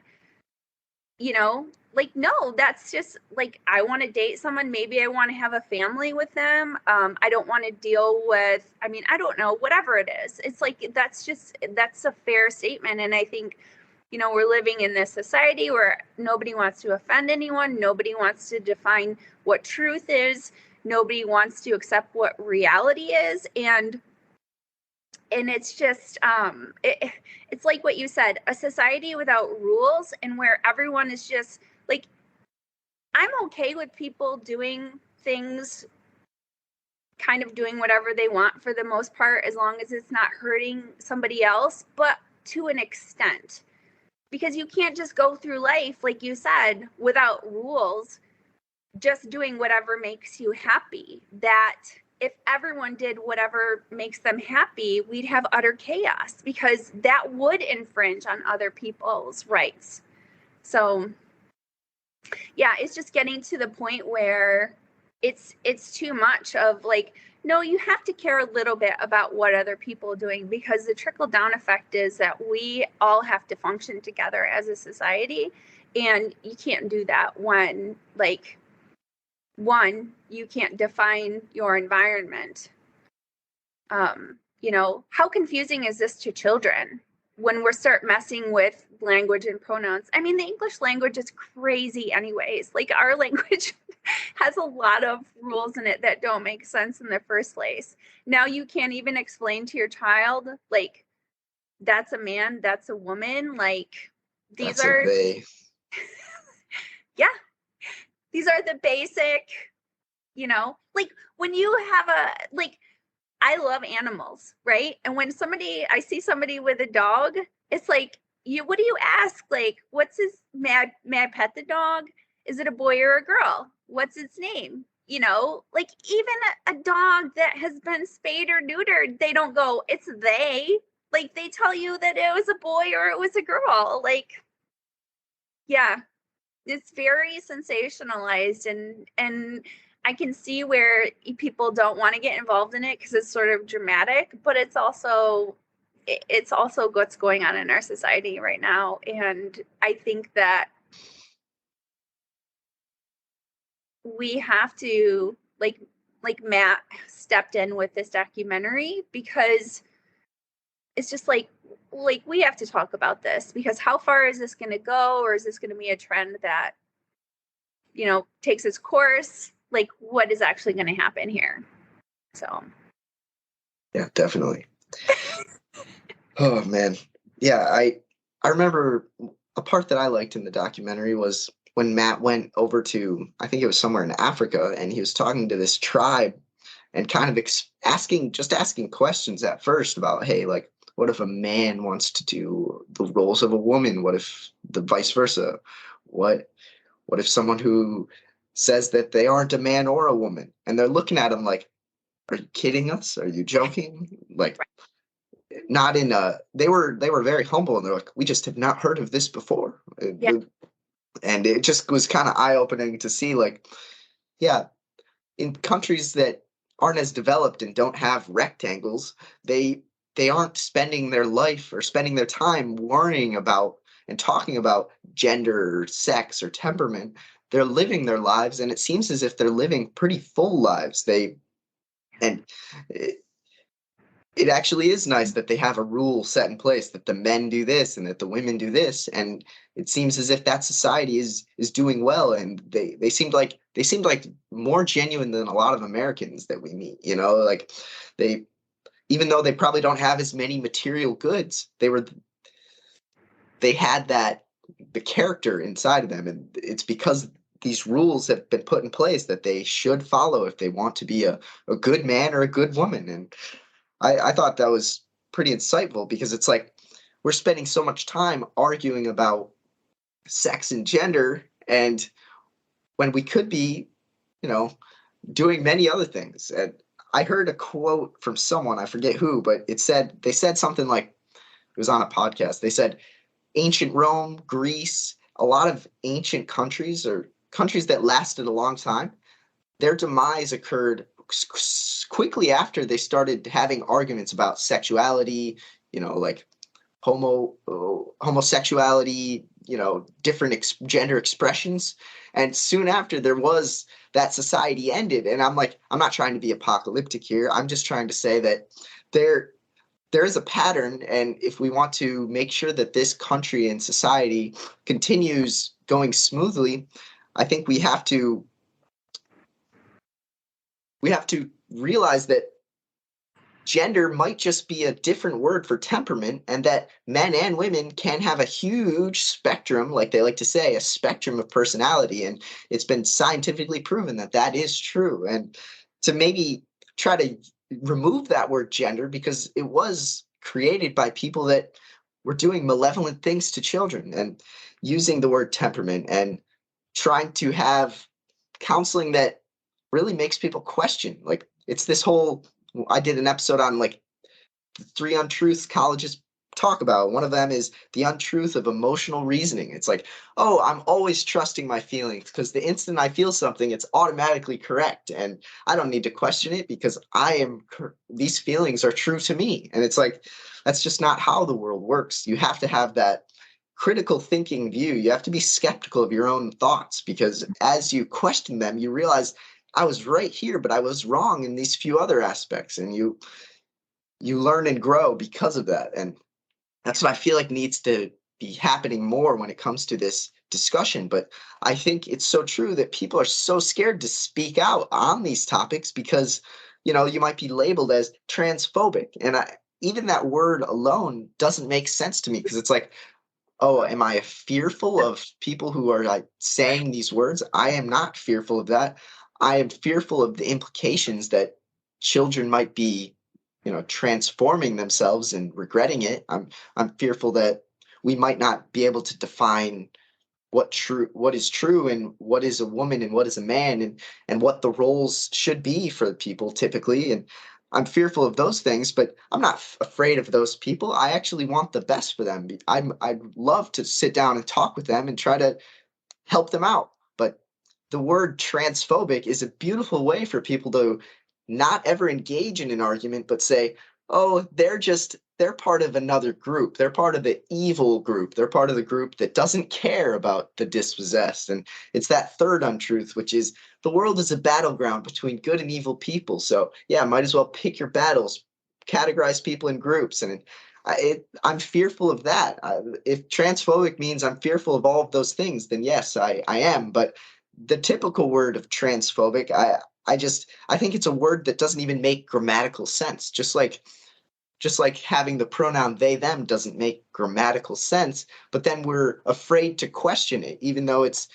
you know, like, no, that's just like, I want to date someone. Maybe I want to have a family with them. I don't want to deal with, I mean, I don't know, whatever it is. It's like, that's a fair statement. And I think, you know, we're living in this society where nobody wants to offend anyone. Nobody wants to define what truth is. Nobody wants to accept what reality is. And it's just, it's like what you said, a society without rules, and where everyone is just like, I'm okay with people doing things, kind of doing whatever they want for the most part, as long as it's not hurting somebody else, but to an extent. Because you can't just go through life, like you said, without rules, just doing whatever makes you happy. That if everyone did whatever makes them happy, we'd have utter chaos, because that would infringe on other people's rights. So, yeah, it's just getting to the point where it's too much of like, no, you have to care a little bit about what other people are doing, because the trickle down effect is that we all have to function together as a society. And you can't do that when, like, one, you can't define your environment. You know, how confusing is this to children when we start messing with language and pronouns? I mean, the English language is crazy anyways. Like, our language has a lot of rules in it that don't make sense in the first place. Now you can't even explain to your child, like, that's a man, that's a woman. Like, these That's are, a they. yeah, these are the basic, like when you have I love animals, right? And when I see somebody with a dog, it's like, what do you ask? Like, what's may I pet the dog? Is it a boy or a girl? What's its name? Like even a dog that has been spayed or neutered, they don't go, it's they. Like they tell you that it was a boy or it was a girl. Like, yeah, it's very sensationalized, and I can see where people don't want to get involved in it because it's sort of dramatic, but it's also what's going on in our society right now. And I think that we have to, like Matt stepped in with this documentary, because it's just like we have to talk about this, because how far is this going to go, or is this going to be a trend that takes its course? Like, what is actually going to happen here? So Yeah, definitely. Oh man. Yeah, I remember a part that I liked in the documentary was when Matt went over to, I think it was somewhere in Africa, and he was talking to this tribe and kind of asking questions at first about, hey, like, what if a man wants to do the roles of a woman? What if the vice versa? What if someone who says that they aren't a man or a woman? And they're looking at him like, are you kidding us? Are you joking? Like, not in a, they were very humble, and they're like, we just have not heard of this before. yeah, And it just was kind of eye-opening to see, like, yeah, in countries that aren't as developed and don't have rectangles, they aren't spending their life or spending their time worrying about and talking about gender or sex or temperament. They're living their lives, and it seems as if they're living pretty full lives. And it actually is nice that they have a rule set in place that the men do this and that the women do this, and it seems as if that society is doing well, and they seemed like more genuine than a lot of Americans that we meet, like they, even though they probably don't have as many material goods, they had the character inside of them, and it's because these rules have been put in place that they should follow if they want to be a good man or a good woman. And I thought that was pretty insightful, because it's like we're spending so much time arguing about sex and gender, and when we could be, doing many other things. And I heard a quote from someone, I forget who, but they said something like, it was on a podcast. They said ancient Rome, Greece, a lot of ancient countries, or countries that lasted a long time, their demise occurred quickly after they started having arguments about sexuality, like homosexuality, different gender expressions. And soon after, that society ended. And I'm like, I'm not trying to be apocalyptic here. I'm just trying to say that there is a pattern, and if we want to make sure that this country and society continues going smoothly, I think we have to realize that gender might just be a different word for temperament, and that men and women can have a huge spectrum, like they like to say, a spectrum of personality. And it's been scientifically proven that that is true. And to maybe try to remove that word gender, because it was created by people that were doing malevolent things to children, and using the word temperament and trying to have counseling that really makes people question. Like, it's this whole, I did an episode on like the 3 untruths colleges talk about. One of them is the untruth of emotional reasoning. It's like, oh, I'm always trusting my feelings, because the instant I feel something, it's automatically correct, and I don't need to question it because these feelings are true to me. And it's like, that's just not how the world works. You have to have that critical thinking view. You have to be skeptical of your own thoughts, because as you question them, you realize, I was right here, but I was wrong in these few other aspects. And you learn and grow because of that. And that's what I feel like needs to be happening more when it comes to this discussion. But I think it's so true that people are so scared to speak out on these topics, because, you might be labeled as transphobic. And even that word alone doesn't make sense to me, because it's like, oh, am I fearful of people who are like saying these words? I am not fearful of that. I am fearful of the implications that children might be, transforming themselves and regretting it. I'm fearful that we might not be able to define what is true and what is a woman and what is a man, and what the roles should be for people typically. And I'm fearful of those things, but I'm not afraid of those people. I actually want the best for them. I'd love to sit down and talk with them and try to help them out. But the word transphobic is a beautiful way for people to not ever engage in an argument, but say, oh, they're part of another group. They're part of the evil group. They're part of the group that doesn't care about the dispossessed. And it's that third untruth, which is the world is a battleground between good and evil people. So yeah, might as well pick your battles, categorize people in groups. And I'm fearful of that. If transphobic means I'm fearful of all of those things, then yes, I am. But the typical word of transphobic, I think it's a word that doesn't even make grammatical sense. Just like having the pronoun they them doesn't make grammatical sense, but then we're afraid to question it, even though it's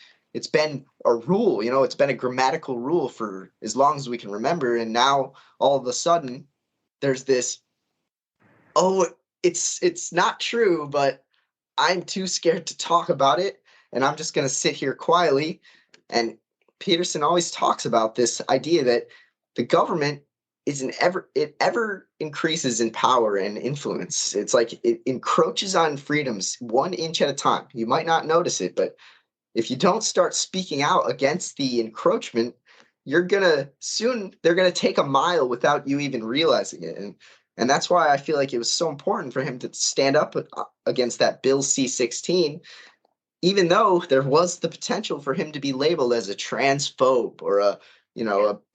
been a rule, it's been a grammatical rule for as long as we can remember. And now all of a sudden there's this, oh, it's not true, but I'm too scared to talk about it, and I'm just going to sit here quietly. And Peterson always talks about this idea that the government it ever increases in power and influence. It's like it encroaches on freedoms 1 inch at a time. You might not notice it, but if you don't start speaking out against the encroachment, they're gonna take a mile without you even realizing it. And that's why I feel like it was so important for him to stand up against that Bill C-16, even though there was the potential for him to be labeled as a transphobe or a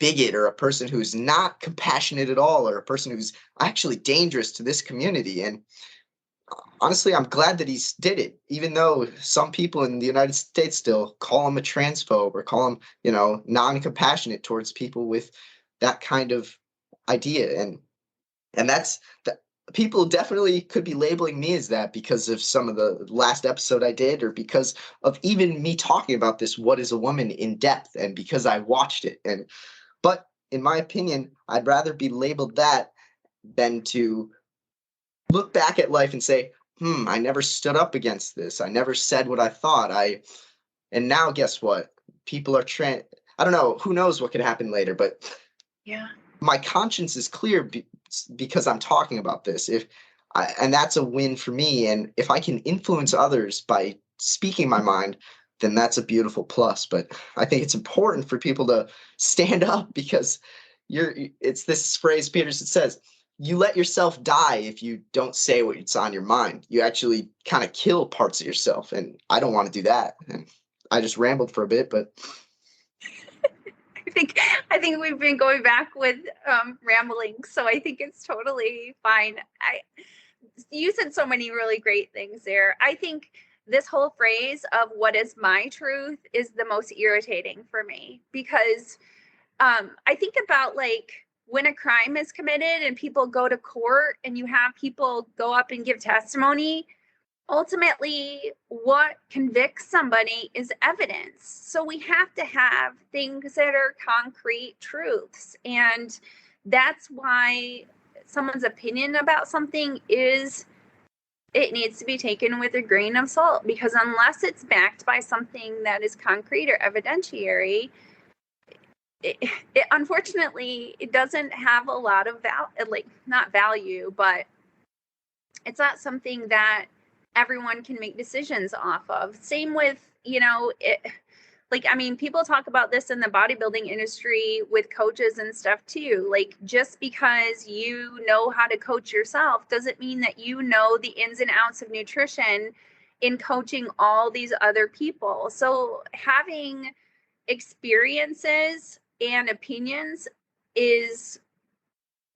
bigot or a person who's not compassionate at all or a person who's actually dangerous to this community. And honestly, I'm glad that did it, even though some people in the United States still call him a transphobe or call him, non-compassionate towards people with that kind of idea. And that's that. People definitely could be labeling me as that because of some of the last episode I did, or because of even me talking about this "What is a Woman" in depth, and because I watched it. But in my opinion, I'd rather be labeled that than to look back at life and say, I never stood up against this. I never said what I thought. And now guess what? People are I don't know, who knows what could happen later, but Yeah. my conscience is clear because I'm talking about this. And that's a win for me. And if I can influence others by speaking my mind, then that's a beautiful plus. But I think it's important for people to stand up because it's this phrase Peterson says, you let yourself die if you don't say what's on your mind. You actually kind of kill parts of yourself. And I don't want to do that. And I just rambled for a bit, but I think we've been going back with rambling, so I think it's totally fine. You said so many really great things there. I think this whole phrase of "what is my truth" is the most irritating for me because I think about like when a crime is committed and people go to court and you have people go up and give testimony. Ultimately, what convicts somebody is evidence. So we have to have things that are concrete truths. And that's why someone's opinion about something it needs to be taken with a grain of salt, because unless it's backed by something that is concrete or evidentiary, it unfortunately, it doesn't have a lot of not value, but it's not something that everyone can make decisions off of. Same with, people talk about this in the bodybuilding industry with coaches and stuff too. Like, just because you know how to coach yourself doesn't mean that you know the ins and outs of nutrition in coaching all these other people. So having experiences and opinions is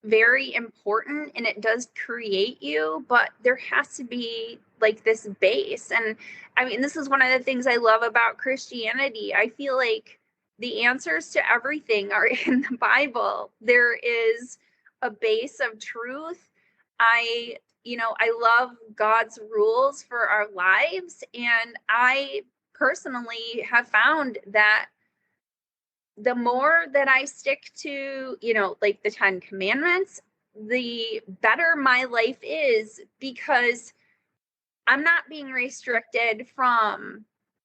very important, and it does create you, but there has to be like this base. And I mean, this is one of the things I love about Christianity. I feel like the answers to everything are in the Bible. There is a base of truth. I I love God's rules for our lives. And I personally have found that the more that I stick to, like the 10 Commandments, the better my life is, because I'm not being restricted from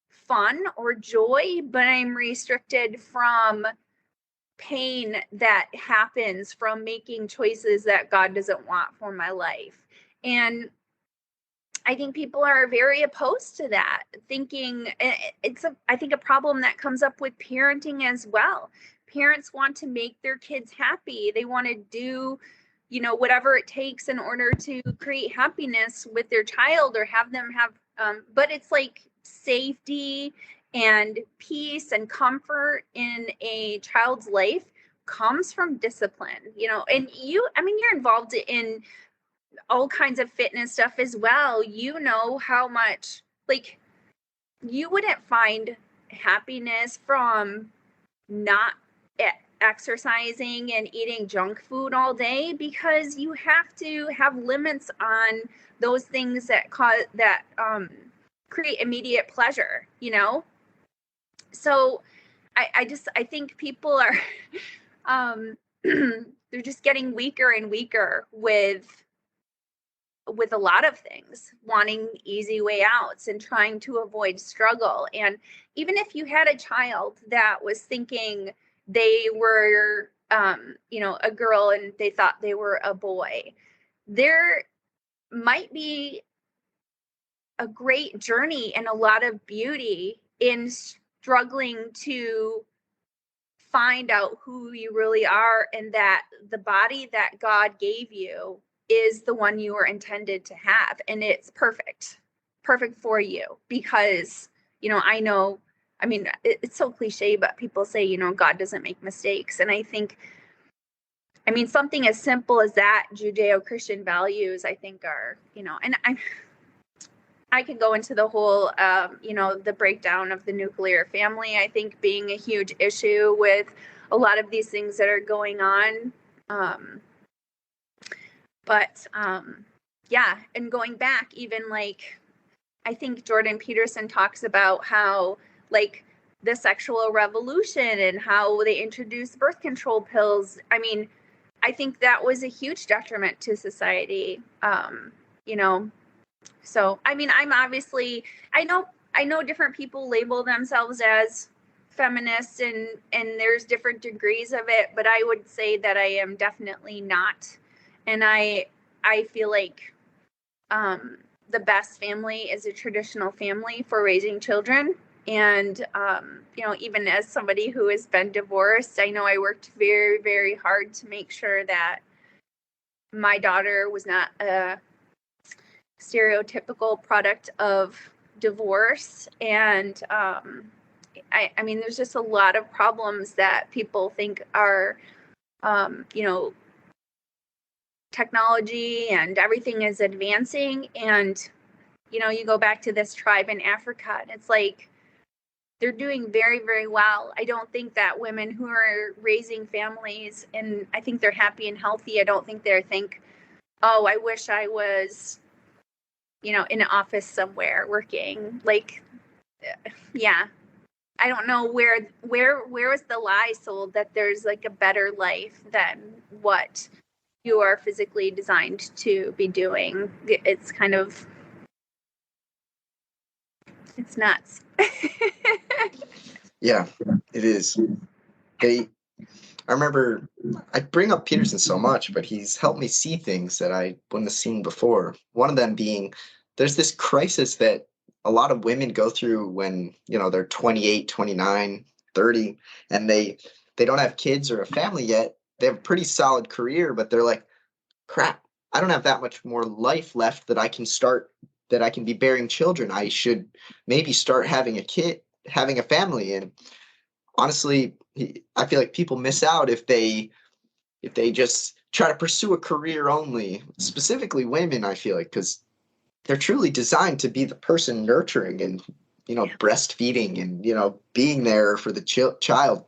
fun or joy, but I'm restricted from pain that happens from making choices that God doesn't want for my life. And I think people are very opposed to that, thinking I think a problem that comes up with parenting as well. Parents want to make their kids happy. They want to do, whatever it takes in order to create happiness with their child, or have them have, but it's like safety and peace and comfort in a child's life comes from discipline, and you're involved in all kinds of fitness stuff as well. How much, like, you wouldn't find happiness from not exercising and eating junk food all day, because you have to have limits on those things that create immediate pleasure, so I think people are they're just getting weaker and weaker with a lot of things, wanting easy way outs and trying to avoid struggle. And even if you had a child that was thinking they were, a girl and they thought they were a boy, there might be a great journey and a lot of beauty in struggling to find out who you really are, and that the body that God gave you is the one you were intended to have, and it's perfect for you, because it's so cliche, but people say God doesn't make mistakes. And I think something as simple as that, Judeo-Christian values, I think are, and I could go into the whole the breakdown of the nuclear family, I think, being a huge issue with a lot of these things that are going on. But and going back, even like, I think Jordan Peterson talks about how, like, the sexual revolution and how they introduced birth control pills. I think that was a huge detriment to society. So, I'm obviously, I know different people label themselves as feminists, and there's different degrees of it, but I would say that I am definitely not. And I feel like the best family is a traditional family for raising children. And, even as somebody who has been divorced, I know I worked very, very hard to make sure that my daughter was not a stereotypical product of divorce. And there's just a lot of problems that people think are, technology and everything is advancing. And, you go back to this tribe in Africa, and it's like, they're doing very, very well. I don't think that women who are raising families, and I think they're happy and healthy, I don't think they think, oh, I wish I was, in an office somewhere working. Like, yeah, I don't know where was the lie sold that there's like a better life than what you are physically designed to be doing. It's kind of, it's nuts. Yeah, it is. I remember, I bring up Peterson so much, but he's helped me see things that I wouldn't have seen before. One of them being, there's this crisis that a lot of women go through when, they're 28, 29, 30, and they don't have kids or a family yet. They have a pretty solid career, but they're like, crap, I don't have that much more life left that I can be bearing children. I should maybe start having a family. And honestly, I feel like people miss out if they just try to pursue a career only, specifically women, I feel like, because they're truly designed to be the person nurturing and, breastfeeding and, being there for the child,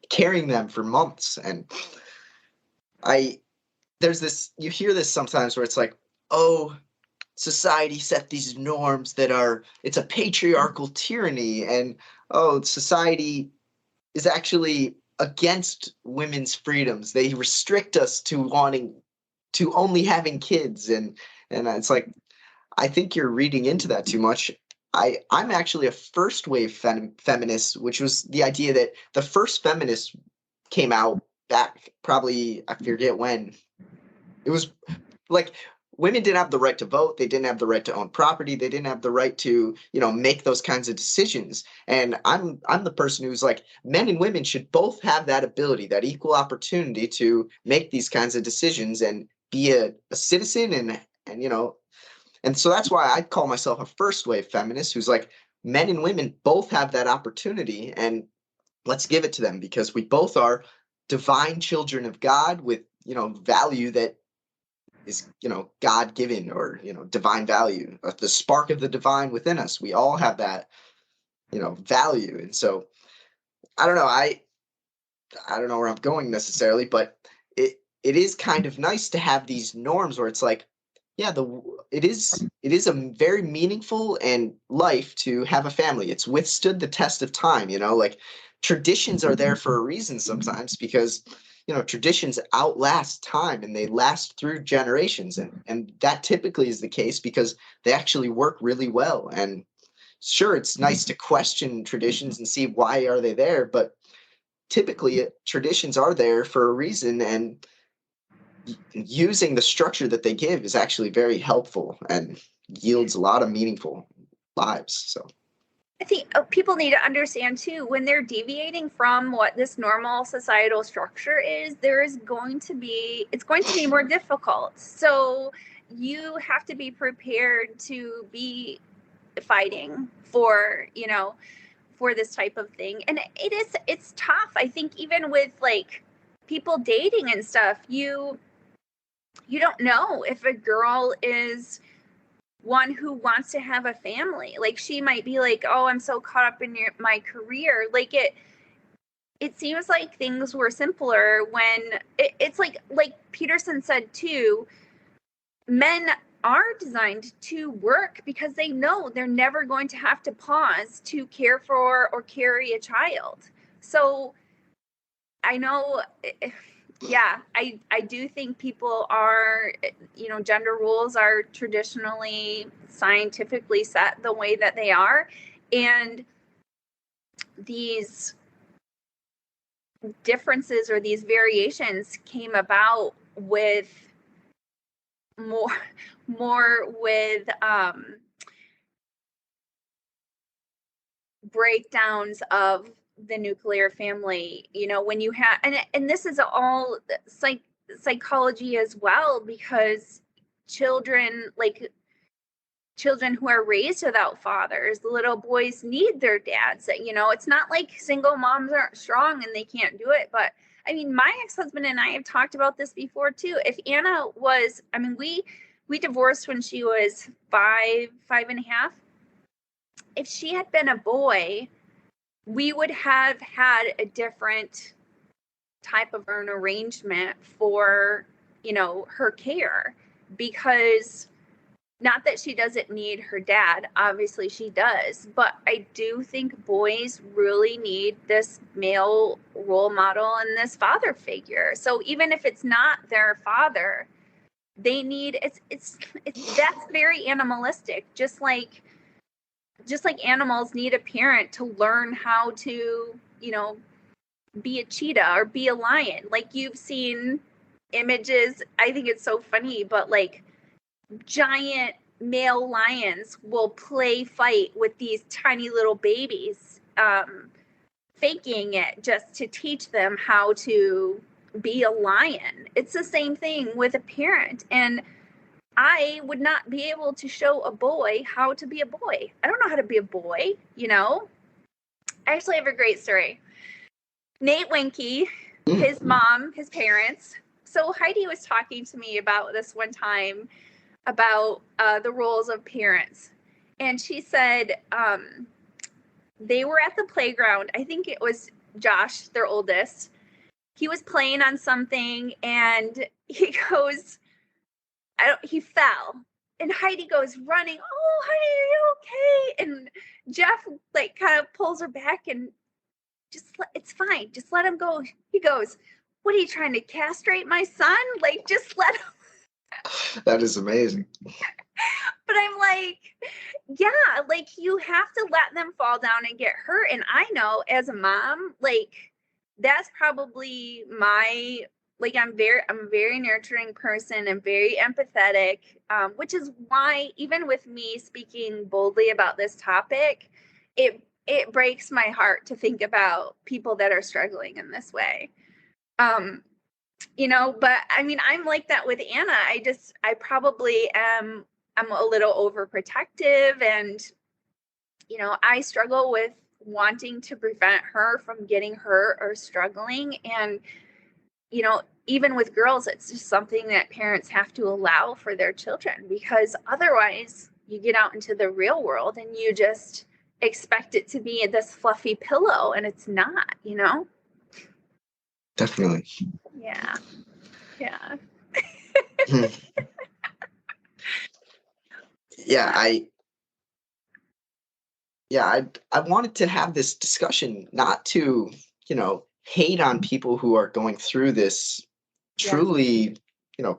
carrying them for months. And there's this, you hear this sometimes where it's like, oh, society set these norms that are, it's a patriarchal tyranny, and oh, society is actually against women's freedoms. They restrict us to wanting to only having kids, and it's like, I think you're reading into that too much. I'm actually a first wave feminist, which was the idea that the first feminists came out back probably, I forget when. It was like women didn't have the right to vote, they didn't have the right to own property, they didn't have the right to, make those kinds of decisions. And I'm the person who's like, men and women should both have that ability, that equal opportunity to make these kinds of decisions and be a citizen, and so that's why I call myself a first wave feminist who's like, men and women both have that opportunity, and let's give it to them, because we both are divine children of God with, value that is, God given, or, divine value, the spark of the divine within us. We all have that, value. And so I don't know, I don't know where I'm going necessarily, but it is kind of nice to have these norms where it's like, yeah, it is a very meaningful and life to have a family. It's withstood the test of time, like traditions are there for a reason sometimes, because traditions outlast time and they last through generations, and that typically is the case because they actually work really well. And sure, it's nice to question traditions and see why are they there, but typically traditions are there for a reason, and using the structure that they give is actually very helpful and yields a lot of meaningful lives. So I think people need to understand too, when they're deviating from what this normal societal structure is, it's going to be more difficult. So you have to be prepared to be fighting for, for this type of thing. And it's tough. I think even with like people dating and stuff, you don't know if a girl is one who wants to have a family. Like she might be like, oh, I'm so caught up in my career. Like it seems like things were simpler when it's like Peterson said too, men are designed to work because they know they're never going to have to pause to care for or carry a child. So I know, yeah, I do think people are, gender roles are traditionally scientifically set the way that they are. And these differences or these variations came about with more with breakdowns of the nuclear family, when you have, and this is all psychology as well, because children who are raised without fathers, the little boys need their dads. It's not like single moms aren't strong and they can't do it. But I mean, my ex-husband and I have talked about this before too. If Anna was, we divorced when she was 5.5. If she had been a boy, we would have had a different type of an arrangement for, her care, because not that she doesn't need her dad, obviously she does, but I do think boys really need this male role model and this father figure. So even if it's not their father, they need, it's that's very animalistic, just like animals need a parent to learn how to, be a cheetah or be a lion. Like you've seen images, I think it's so funny, but like giant male lions will play fight with these tiny little babies, faking it just to teach them how to be a lion. It's the same thing with a parent. And I would not be able to show a boy how to be a boy. I don't know how to be a boy, I actually have a great story. Nate Winky, his mom, his parents. So Heidi was talking to me about this one time about the roles of parents. And she said they were at the playground. I think it was Josh, their oldest. He was playing on something and he goes, he fell. And Heidi goes running, oh, Heidi, are you okay? And Jeff like kind of pulls her back and it's fine. Just let him go. He goes, what are you trying to castrate my son? Like, just let him. That is amazing. But I'm like, yeah, like you have to let them fall down and get hurt. And I know as a mom, like that's probably my, like I'm a very nurturing person and very empathetic, which is why even with me speaking boldly about this topic, it breaks my heart to think about people that are struggling in this way. But I mean, I'm like that with Anna. I probably I'm a little overprotective, and I struggle with wanting to prevent her from getting hurt or struggling. And even with girls, it's just something that parents have to allow for their children, because otherwise you get out into the real world and you just expect it to be this fluffy pillow, and it's not. Definitely. Yeah. I wanted to have this discussion not to, hate on people who are going through this truly,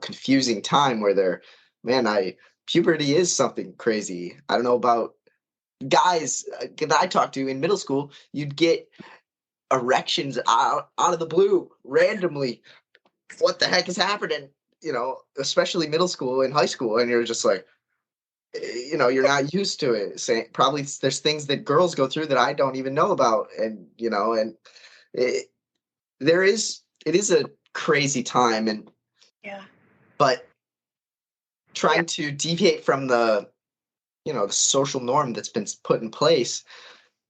confusing time where puberty is something crazy. I don't know about guys that I talked to in middle school. You'd get erections out of the blue randomly. What the heck is happening? Especially middle school and high school, and you're just like, you're not used to it. Probably there's things that girls go through that I don't even know about, and it is a crazy time, and but trying to deviate from the the social norm that's been put in place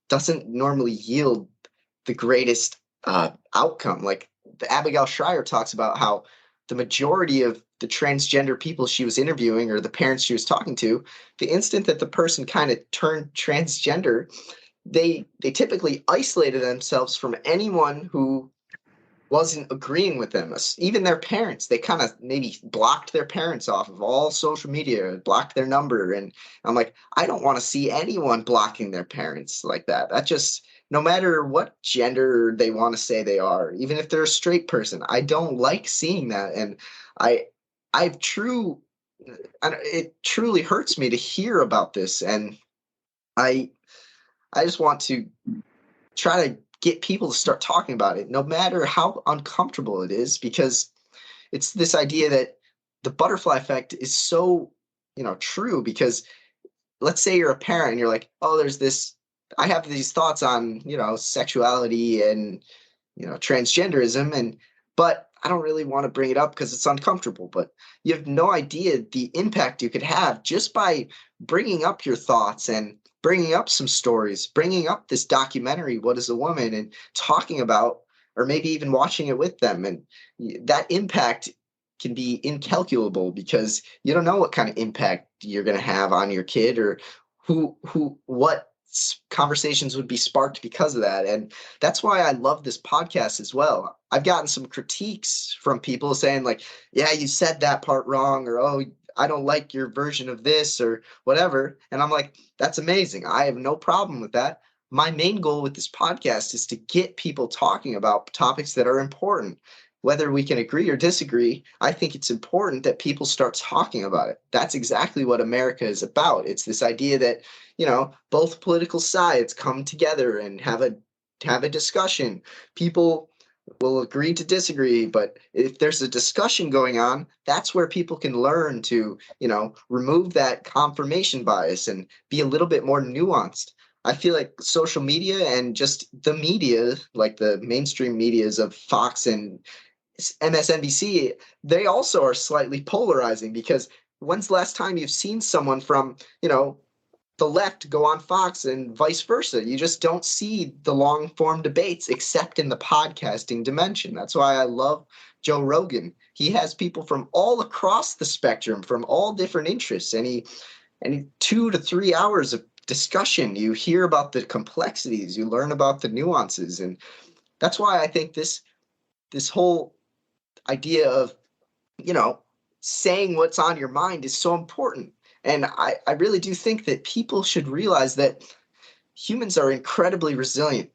doesn't normally yield the greatest outcome. Like the Abigail Schreier talks about how the majority of the transgender people she was interviewing, or the parents she was talking to, the instant that the person kind of turned transgender, they typically isolated themselves from anyone who wasn't agreeing with them. Even their parents, they kind of maybe blocked their parents off of all social media, blocked their number. And I'm like, I don't want to see anyone blocking their parents like that. That just, no matter what gender they want to say they are, even if they're a straight person, I don't like seeing that. And it truly hurts me to hear about this. And I just want to try to get people to start talking about it, no matter how uncomfortable it is, because it's this idea that the butterfly effect is so, true. Because let's say you're a parent and you're like, oh, I have these thoughts on, sexuality and, transgenderism, but I don't really want to bring it up because it's uncomfortable. But you have no idea the impact you could have just by bringing up your thoughts and bringing up some stories, bringing up this documentary, What is a Woman, and talking about, or maybe even watching it with them. And that impact can be incalculable, because you don't know what kind of impact you're going to have on your kid, or what conversations would be sparked because of that. And that's why I love this podcast as well. I've gotten some critiques from people saying like, yeah, you said that part wrong, or, oh, I don't like your version of this, or whatever. And I'm like, that's amazing. I have no problem with that. My main goal with this podcast is to get people talking about topics that are important. Whether we can agree or disagree, I think it's important that people start talking about it. That's exactly what America is about. It's this idea that, both political sides come together and have a discussion. People will agree to disagree, but if there's a discussion going on, that's where people can learn to, remove that confirmation bias and be a little bit more nuanced. I feel like social media and just the media, like the mainstream medias of Fox and MSNBC, they also are slightly polarizing, because when's the last time you've seen someone from, the left go on Fox and vice versa? You just don't see the long form debates except in the podcasting dimension. That's why I love Joe Rogan. He has people from all across the spectrum, from all different interests, and he 2 to 3 hours of discussion. You hear about the complexities, you learn about the nuances, and that's why I think this whole idea of you know, saying what's on your mind is so important. And I really do think that people should realize that humans are incredibly resilient.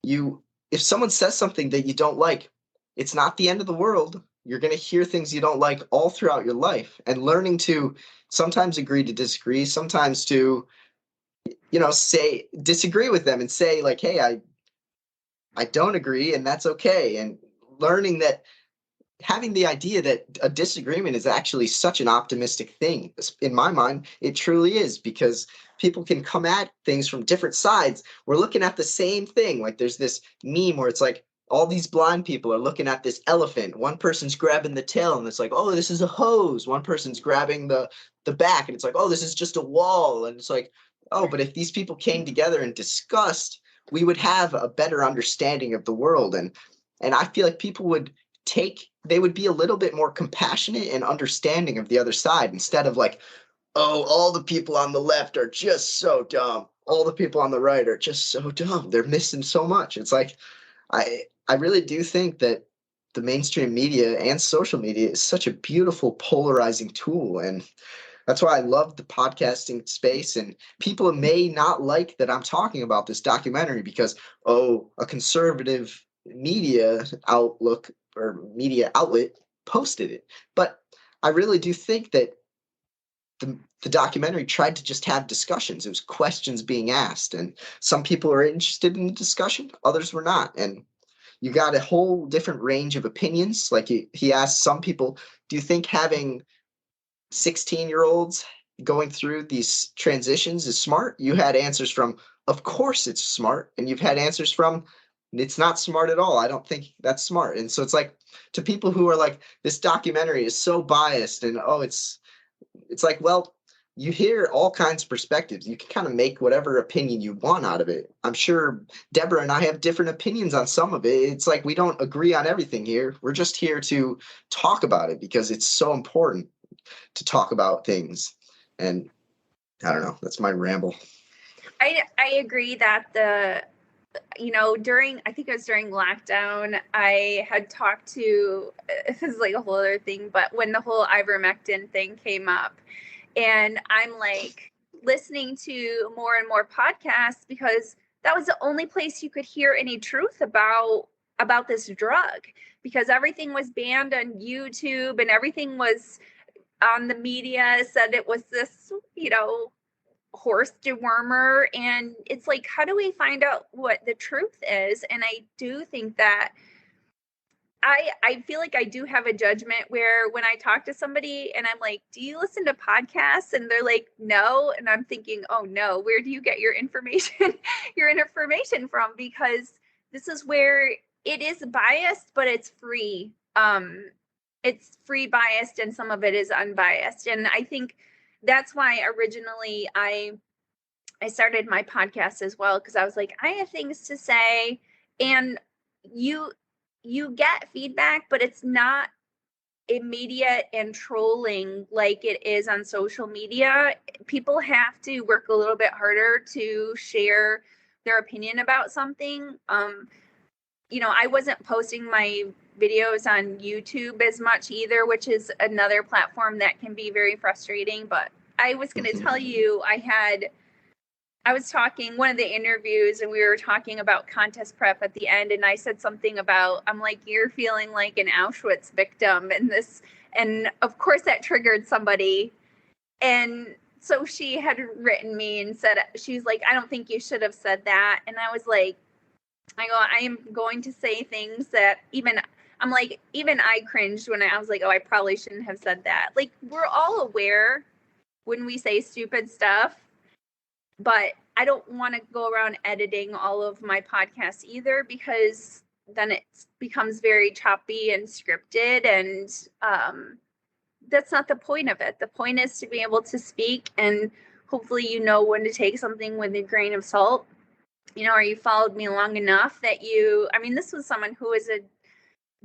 You, if someone says something that you don't like, it's not the end of the world. You're going to hear things you don't like all throughout your life, and learning to sometimes agree to disagree, sometimes to, say disagree with them and say like, hey, I don't agree, and that's okay. And learning that, having the idea that a disagreement is actually such an optimistic thing. In my mind, it truly is, because people can come at things from different sides. We're looking at the same thing. Like, there's this meme where it's like all these blind people are looking at this elephant. One person's grabbing the tail and it's like, oh, this is a hose. One person's grabbing the back and it's like, oh, this is just a wall. And it's like, oh, but if these people came together and discussed, we would have a better understanding of the world. And I feel like people would they would be a little bit more compassionate and understanding of the other side, instead of like, oh, all the people on the left are just so dumb, all the people on the right are just so dumb, they're missing so much. It's like, I really do think that the mainstream media and social media is such a beautiful polarizing tool, and that's why I love the podcasting space. And people may not like that I'm talking about this documentary because, oh, a conservative media outlook or media outlet posted it. But I really do think that the documentary tried to just have discussions. It was questions being asked, and some people are interested in the discussion, others were not. And you got a whole different range of opinions. Like he asked some people, do you think having 16-year-olds going through these transitions is smart? You had answers from, of course it's smart. And you've had answers from, it's not smart at all. I don't think that's smart. And so it's like, to people who are like, this documentary is so biased and, oh, it's like, well, you hear all kinds of perspectives. You can kind of make whatever opinion you want out of it. I'm sure Deborah and I have different opinions on some of it. It's like we don't agree on everything here. We're just here to talk about it because it's so important to talk about things. And I don't know, that's my ramble. I agree that during, I think it was during lockdown, I had talked to, this is like a whole other thing, but when the whole ivermectin thing came up, and I'm like listening to more and more podcasts because that was the only place you could hear any truth about this drug, because everything was banned on YouTube and everything was on the media said it was this, horse dewormer. And it's like, how do we find out what the truth is? And I do think that I feel like I do have a judgment where when I talk to somebody and I'm like, do you listen to podcasts? And they're like, no. And I'm thinking, oh no, where do you get your information, from? Because this is where it is biased, but it's free. It's free biased and some of it is unbiased. And I think that's why originally I started my podcast as well, because I was like, I have things to say, and you get feedback, but it's not immediate and trolling like it is on social media. People have to work a little bit harder to share their opinion about something. I wasn't posting my videos on YouTube as much either, which is another platform that can be very frustrating. But I was going to tell you, I was talking one of the interviews and we were talking about contest prep at the end. And I said something about, I'm like, you're feeling like an Auschwitz victim in this. And of course that triggered somebody. And so she had written me and said, she's like, I don't think you should have said that. And I was like, I am going to say things that even I cringed when I was like, oh, I probably shouldn't have said that. Like, we're all aware when we say stupid stuff, but I don't want to go around editing all of my podcasts either, because then it becomes very choppy and scripted, and that's not the point of it. The point is to be able to speak, and hopefully you know when to take something with a grain of salt. Or you followed me long enough that this was someone who was a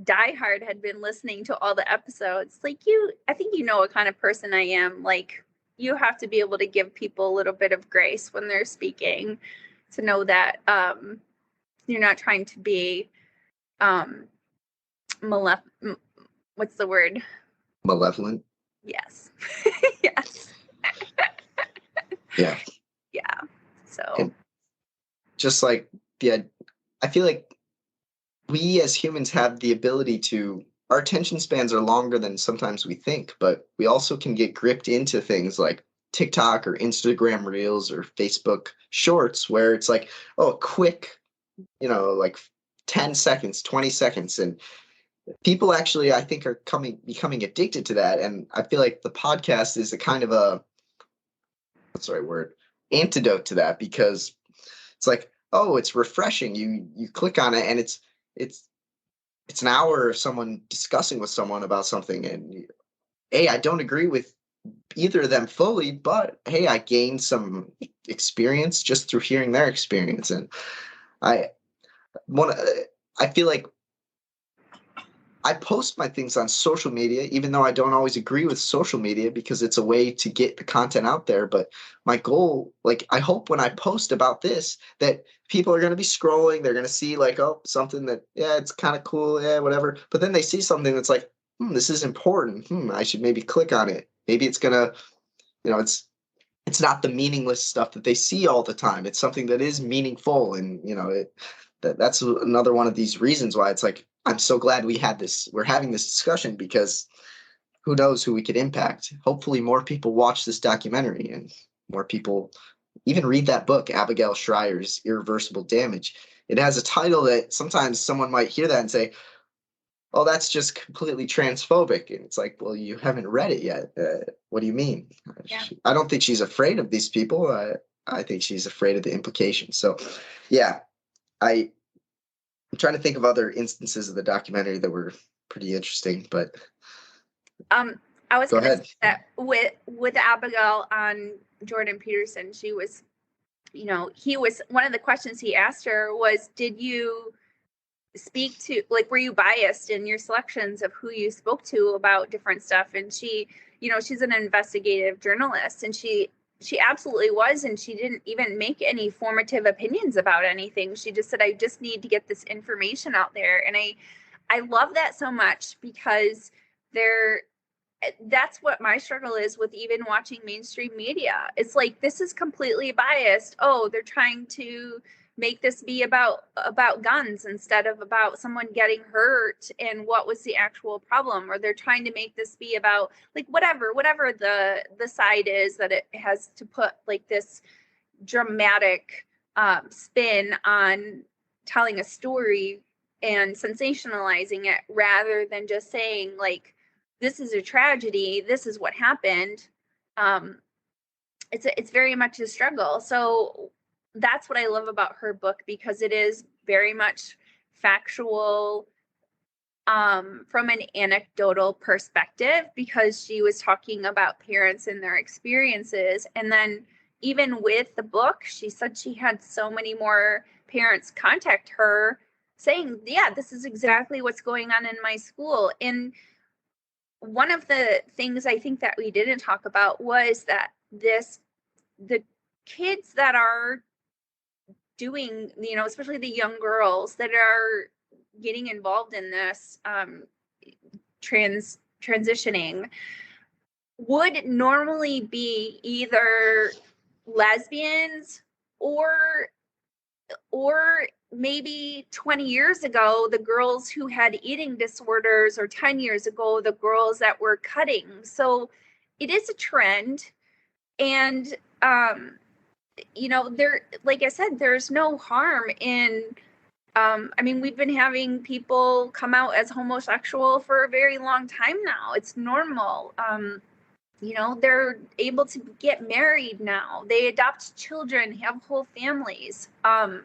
diehard, had been listening to all the episodes. Like, I think you know what kind of person I am. Like, you have to be able to give people a little bit of grace when they're speaking, to know that you're not trying to be what's the word? Malevolent. Yes. Yes. Yeah. Yeah. So. And just like I feel like we as humans have the ability to, our attention spans are longer than sometimes we think, but we also can get gripped into things like TikTok or Instagram Reels or Facebook Shorts, where it's like, oh, quick, like 10 seconds, 20 seconds. And people actually, I think, are becoming addicted to that. And I feel like the podcast is a kind of what's the right word? Antidote to that, because it's like, oh, it's refreshing. You click on it and it's an hour of someone discussing with someone about something, and hey, I don't agree with either of them fully, but hey, I gained some experience just through hearing their experience. And I want to, I feel like I post my things on social media, even though I don't always agree with social media, because it's a way to get the content out there. But my goal, like, I hope when I post about this, that people are going to be scrolling. They're going to see like, oh, something that, yeah, it's kind of cool. Yeah, whatever. But then they see something that's like, this is important. I should maybe click on it. Maybe it's going to, it's not the meaningless stuff that they see all the time. It's something that is meaningful. And, that's another one of these reasons why it's like, I'm so glad we're having this discussion, because who knows who we could impact. Hopefully more people watch this documentary and more people even read that book, Abigail Schreier's Irreversible Damage. It has a title that sometimes someone might hear that and say, oh, that's just completely transphobic. And it's like, well, you haven't read it yet. What do you mean? Yeah. I don't think she's afraid of these people. I think she's afraid of the implications. So, yeah, I'm trying to think of other instances of the documentary that were pretty interesting, but I was go going to ahead. say that with Abigail on Jordan Peterson, she was, he was, one of the questions he asked her was, did you speak to, like, were you biased in your selections of who you spoke to about different stuff? And she, she's an investigative journalist, and she absolutely was, and she didn't even make any formative opinions about anything. She just said, I just need to get this information out there. And I love that so much, because that's what my struggle is with even watching mainstream media. It's like, this is completely biased. Oh, they're trying to make this be about guns instead of about someone getting hurt and what was the actual problem, or they're trying to make this be about, like, whatever the side is that it has to put like this dramatic spin on telling a story and sensationalizing it, rather than just saying, like, this is a tragedy, this is what happened. It's very much a struggle. So that's what I love about her book, because it is very much factual, from an anecdotal perspective, because she was talking about parents and their experiences. And then even with the book, she said she had so many more parents contact her saying, yeah, this is exactly what's going on in my school. And one of the things I think that we didn't talk about was that the kids that are doing, especially the young girls that are getting involved in this transitioning, would normally be either lesbians, or maybe 20 years ago, the girls who had eating disorders, or 10 years ago, the girls that were cutting. So it is a trend. And, there, like I said, there's no harm in, we've been having people come out as homosexual for a very long time now. It's normal. They're able to get married now. They adopt children, have whole families. I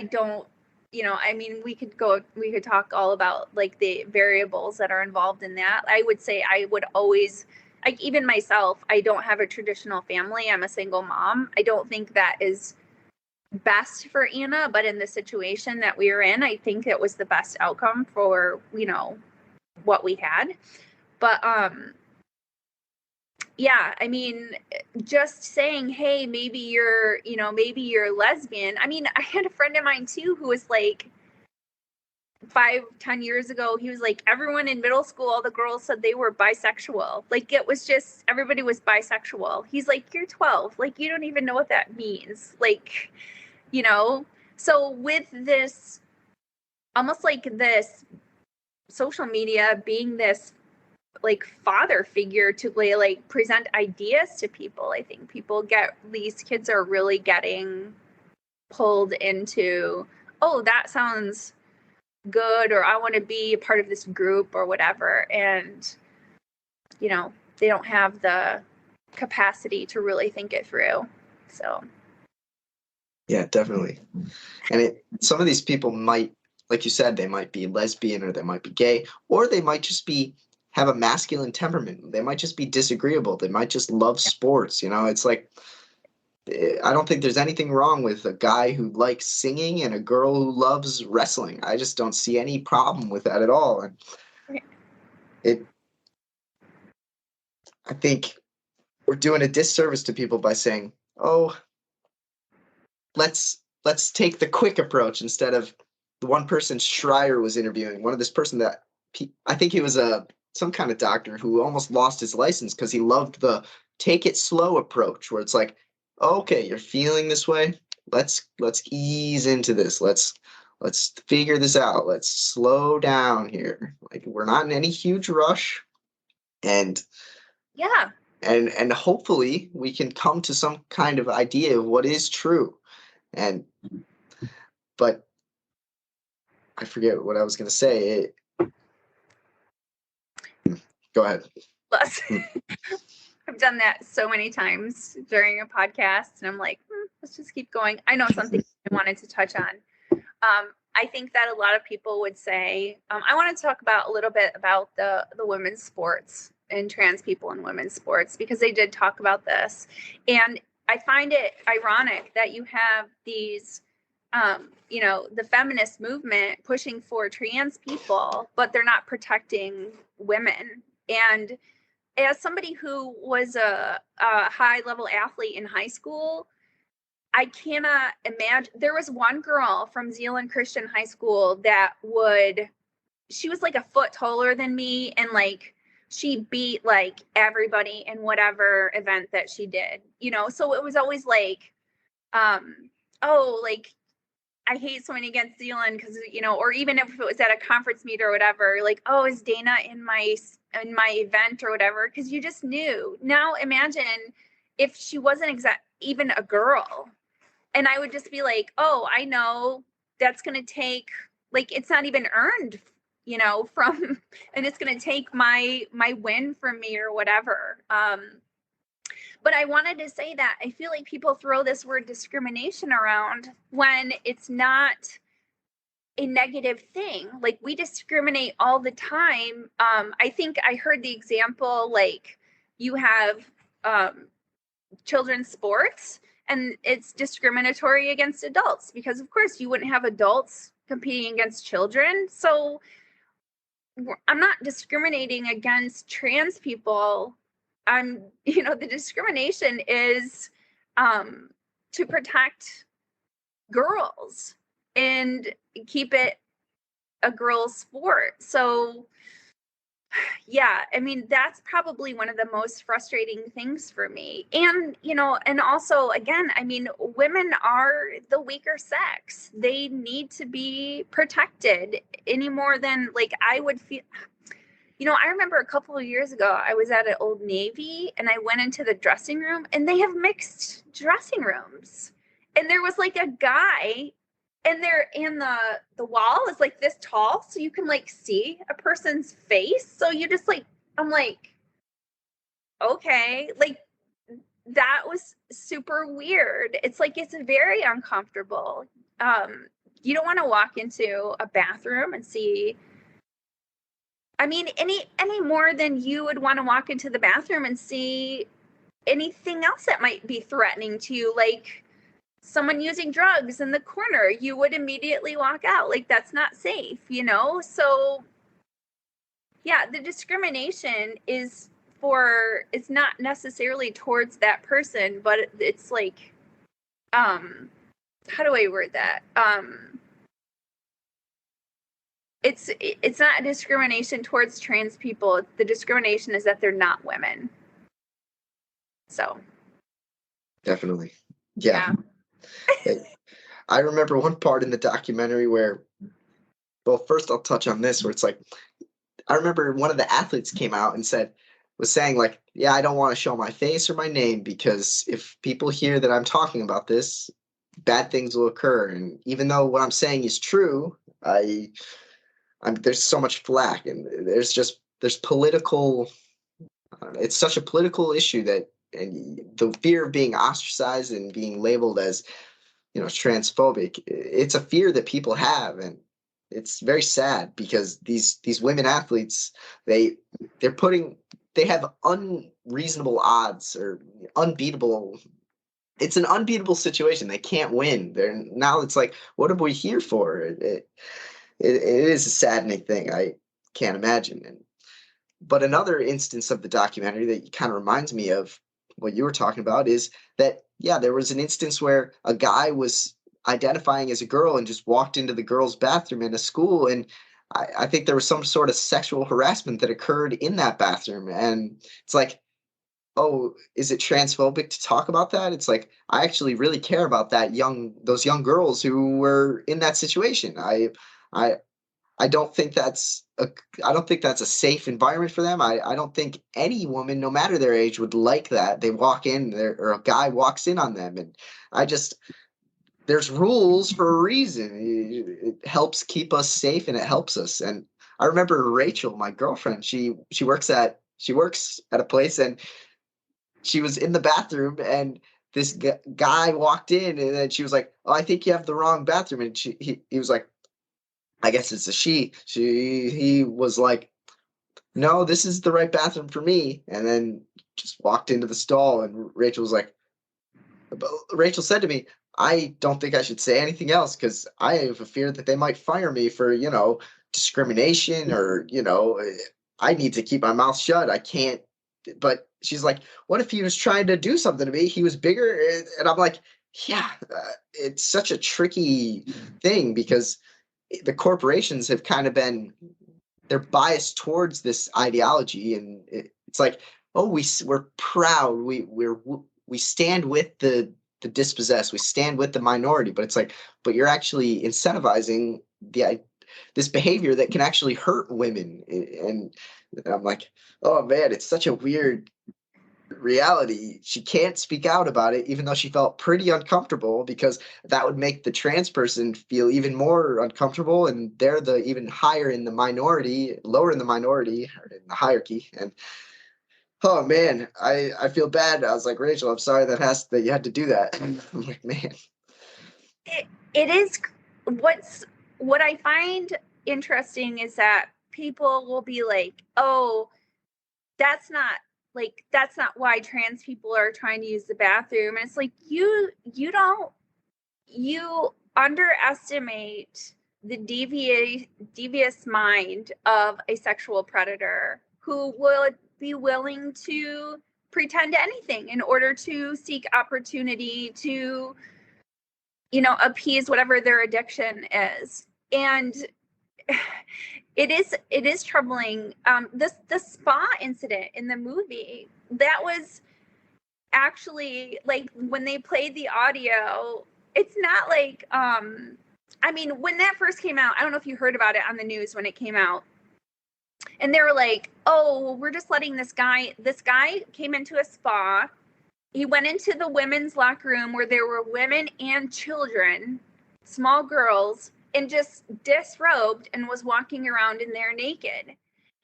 don't, we could talk all about like the variables that are involved in that. I would say I would always, like, even myself, I don't have a traditional family. I'm a single mom. I don't think that is best for Anna, but in the situation that we were in, I think it was the best outcome for, what we had. But, yeah, just saying, hey, maybe you're lesbian. I had a friend of mine too who was like, 5-10 years ago, he was like, everyone in middle school, all the girls said they were bisexual. Like, it was just, everybody was bisexual. He's like, you're 12. Like, you don't even know what that means. Like, you know? So with this, almost like this social media being this like father figure to like present ideas to people, I think these kids are really getting pulled into, oh, that sounds good, or I want to be a part of this group or whatever. And, you know, they don't have the capacity to really think it through. So. Yeah, definitely. And some of these people might, like you said, they might be lesbian or they might be gay, or they might just have a masculine temperament. They might just be disagreeable. They might just love sports. You know, it's like, I don't think there's anything wrong with a guy who likes singing and a girl who loves wrestling. I just don't see any problem with that at all. And I think we're doing a disservice to people by saying, oh, let's take the quick approach instead of the one person Schreier was interviewing. One of this person that I think he was some kind of doctor who almost lost his license because he loved the take it slow approach, where it's like, okay, you're feeling this way. Let's ease into this. Let's figure this out. Let's slow down here. Like, we're not in any huge rush, and yeah, and hopefully we can come to some kind of idea of what is true. But I forget what I was going to say. Go ahead. I've done that so many times during a podcast, and I'm like, let's just keep going. I know something I wanted to touch on. I think that a lot of people would say, I want to talk about a little bit about the women's sports and trans people in women's sports, because they did talk about this. And I find it ironic that you have these, you know, the feminist movement pushing for trans people, but they're not protecting women. And as somebody who was a high-level athlete in high school, I cannot imagine. There was one girl from Zeeland Christian High School that she was like a foot taller than me, and like she beat like everybody in whatever event that she did, you know? So it was always like, oh, like, I hate swimming against Zealand because, you know, or even if it was at a conference meet or whatever, like, oh, is Dana in my event or whatever? Because you just knew. Now imagine if she wasn't even a girl, and I would just be like, oh, I know that's going to take, like, it's not even earned, you know, and it's going to take my win from me or whatever. But I wanted to say that I feel like people throw this word discrimination around when it's not a negative thing. Like, we discriminate all the time. I think I heard the example, like, you have children's sports, and it's discriminatory against adults because, of course, you wouldn't have adults competing against children. So I'm not discriminating against trans people. The discrimination is to protect girls and keep it a girls' sport. So yeah, I mean, that's probably one of the most frustrating things for me. And, you know, and also, again, I mean, women are the weaker sex. They need to be protected any more than, like, I would feel. You know, I remember a couple of years ago, I was at an Old Navy and I went into the dressing room, and they have mixed dressing rooms. And there was like a guy, and the wall is like this tall, so you can like see a person's face. So you just like, I'm like, okay, like, that was super weird. It's like, it's very uncomfortable. You don't want to walk into a bathroom and see, I mean, any more than you would want to walk into the bathroom and see anything else that might be threatening to you, like someone using drugs in the corner. You would immediately walk out. Like, that's not safe, you know? So yeah, the discrimination is it's not necessarily towards that person, but it's like, how do I word that? it's not a discrimination towards trans people. The discrimination is that they're not women. So Definitely. Yeah. I remember one part in the documentary where, well, first I'll touch on this, where it's like, I remember one of the athletes came out and was saying like, yeah, I don't want to show my face or my name because if people hear that I'm talking about this, bad things will occur. And even though what I'm saying is true, there's so much flack, and there's political. It's such a political issue that, and the fear of being ostracized and being labeled as, transphobic. It's a fear that people have, and it's very sad because these women athletes, they have unreasonable odds or unbeatable. It's an unbeatable situation. They can't win. Now it's like, what are we here for? It is a saddening thing. I can't imagine. But another instance of the documentary that kind of reminds me of what you were talking about is that, yeah, there was an instance where a guy was identifying as a girl and just walked into the girls' bathroom in a school. And I think there was some sort of sexual harassment that occurred in that bathroom. And it's like, oh, is it transphobic to talk about that? It's like, I actually really care about those young girls who were in that situation. I don't think that's a safe environment for them. I don't think any woman, no matter their age, would like that. They walk in there, or a guy walks in on them, and there's rules for a reason. It helps keep us safe, and it helps us. And I remember Rachel, my girlfriend. She works at a place, and she was in the bathroom, and this guy walked in, and then she was like, "Oh, I think you have the wrong bathroom." And he was like, I guess it's a she. He was like, "No, this is the right bathroom for me." And then just walked into the stall, and Rachel said to me, "I don't think I should say anything else because I have a fear that they might fire me for, discrimination, or, I need to keep my mouth shut. I can't." But she's like, "What if he was trying to do something to me? He was bigger." And I'm like, yeah, it's such a tricky thing because the corporations have kind of they're biased towards this ideology, and it's like, oh, we're proud, we stand with the dispossessed, we stand with the minority, but it's like, but you're actually incentivizing this behavior that can actually hurt women. And I'm like, oh man, it's such a weird reality. She can't speak out about it, even though she felt pretty uncomfortable, because that would make the trans person feel even more uncomfortable, and they're the even lower in the minority, or in the hierarchy. And oh man, I feel bad. I was like, Rachel, I'm sorry that you had to do that. I'm like, man. It is what I find interesting is that people will be like, oh, that's not why trans people are trying to use the bathroom. And it's like, you underestimate the devious mind of a sexual predator who would be willing to pretend anything in order to seek opportunity to, appease whatever their addiction is. And it is troubling. The spa incident in the movie, that was actually, like, when they played the audio, it's not like, when that first came out, I don't know if you heard about it on the news when it came out, and they were like, oh, we're just letting this guy came into a spa. He went into the women's locker room where there were women and children, small girls, and just disrobed and was walking around in there naked.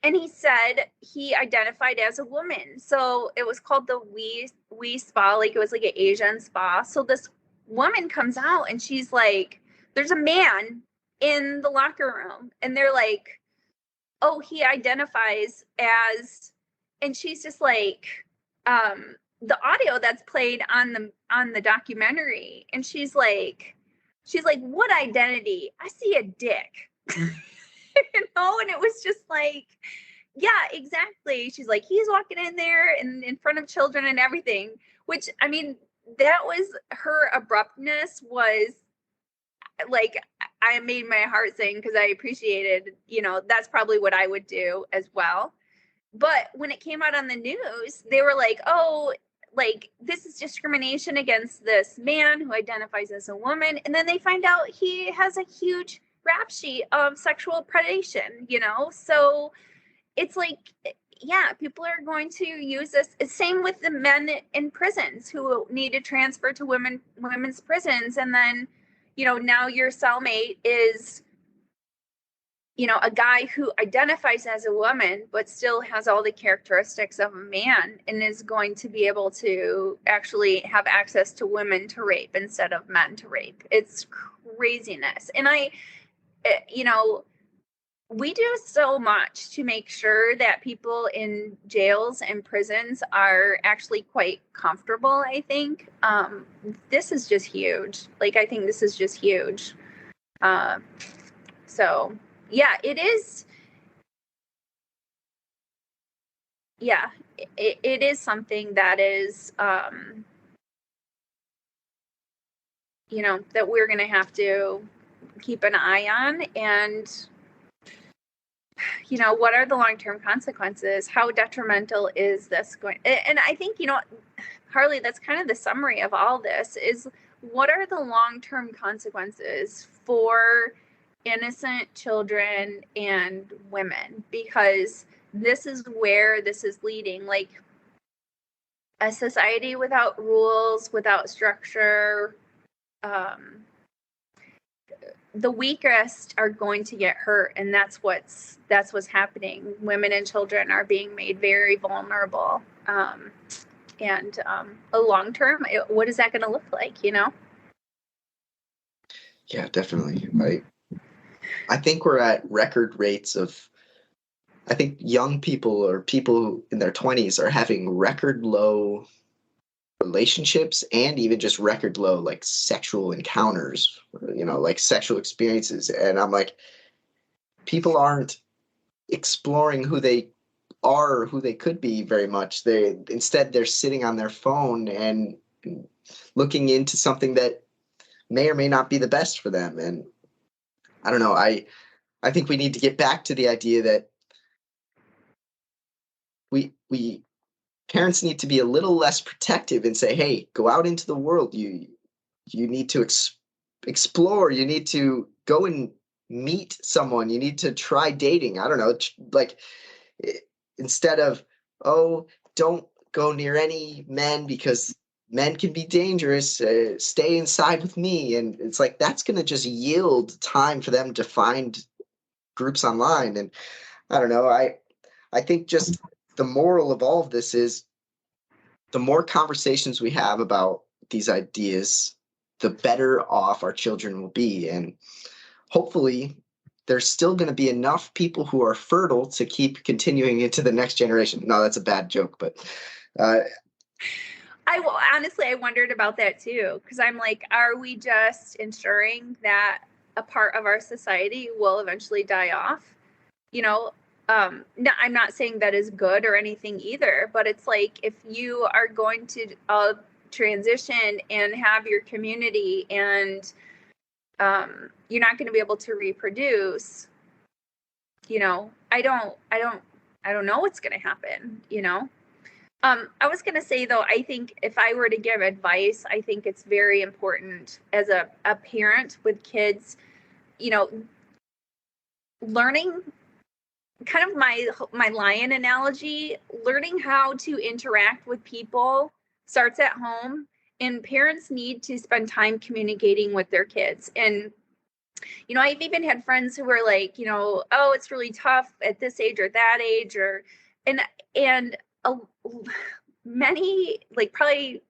And he said he identified as a woman. So it was called the We Spa, like it was like an Asian spa. So this woman comes out and she's like, there's a man in the locker room. And they're like, oh, he identifies as, and she's just like, the audio that's played on the documentary. And she's like, what identity? I see a dick. And it was just like, yeah, exactly. She's like, he's walking in there and in front of children and everything, which, that was, her abruptness was like, I made my heart sing because I appreciated, that's probably what I would do as well. But when it came out on the news, they were like, oh, like this is discrimination against this man who identifies as a woman. And then they find out he has a huge rap sheet of sexual predation, So it's like, yeah, people are going to use this. Same with the men in prisons who need to transfer to women's prisons. And then, now your cellmate is, a guy who identifies as a woman, but still has all the characteristics of a man and is going to be able to actually have access to women to rape instead of men to rape. It's craziness. And we do so much to make sure that people in jails and prisons are actually quite comfortable, I think. This is just huge. I think this is just huge. So, yeah, it is. Yeah, it is something that is, that we're going to have to keep an eye on. And what are the long-term consequences? How detrimental is this going? And I think, Harley, that's kind of the summary of all this is what are the long-term consequences for innocent children and women? Because this is where this is leading, like a society without rules, without structure, the weakest are going to get hurt, and that's what's happening. Women and children are being made very vulnerable, and a long term, what is that going to look like? Yeah, definitely. I think we're at record rates of. I think young people or people in their 20s are having record low relationships and even just record low like sexual encounters, like sexual experiences. And I'm like, people aren't exploring who they are, who they could be very much. Instead they're sitting on their phone and looking into something that may or may not be the best for them. And I don't know, I think we need to get back to the idea that we parents need to be a little less protective and say, hey, go out into the world. You need to explore. You need to go and meet someone. You need to try dating. I don't know, like instead of, oh, don't go near any men because men can be dangerous. Stay inside with me. And it's like, that's going to just yield time for them to find groups online. And I don't know. I think just the moral of all of this is the more conversations we have about these ideas, the better off our children will be. And hopefully there's still going to be enough people who are fertile to keep continuing into the next generation. No, that's a bad joke, but honestly, I wondered about that too. Cause I'm like, are we just ensuring that a part of our society will eventually die off? No, I'm not saying that is good or anything either, but it's like if you are going to transition and have your community and you're not going to be able to reproduce, I don't know what's going to happen, I was going to say though, I think if I were to give advice, I think it's very important as a parent with kids, learning kind of my lion analogy, learning how to interact with people starts at home, and parents need to spend time communicating with their kids. And I've even had friends who were like, oh, it's really tough at this age or that age, and many, like probably,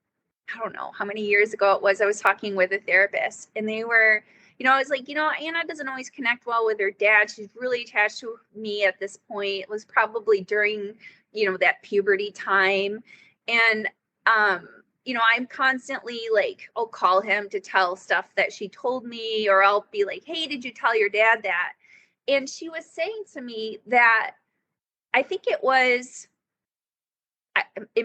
I don't know how many years ago it was, I was talking with a therapist, and they were, I was like, Anna doesn't always connect well with her dad. She's really attached to me at this point. It was probably during, that puberty time. And, I'm constantly like, I'll call him to tell stuff that she told me, or I'll be like, hey, did you tell your dad that? And she was saying to me that I think it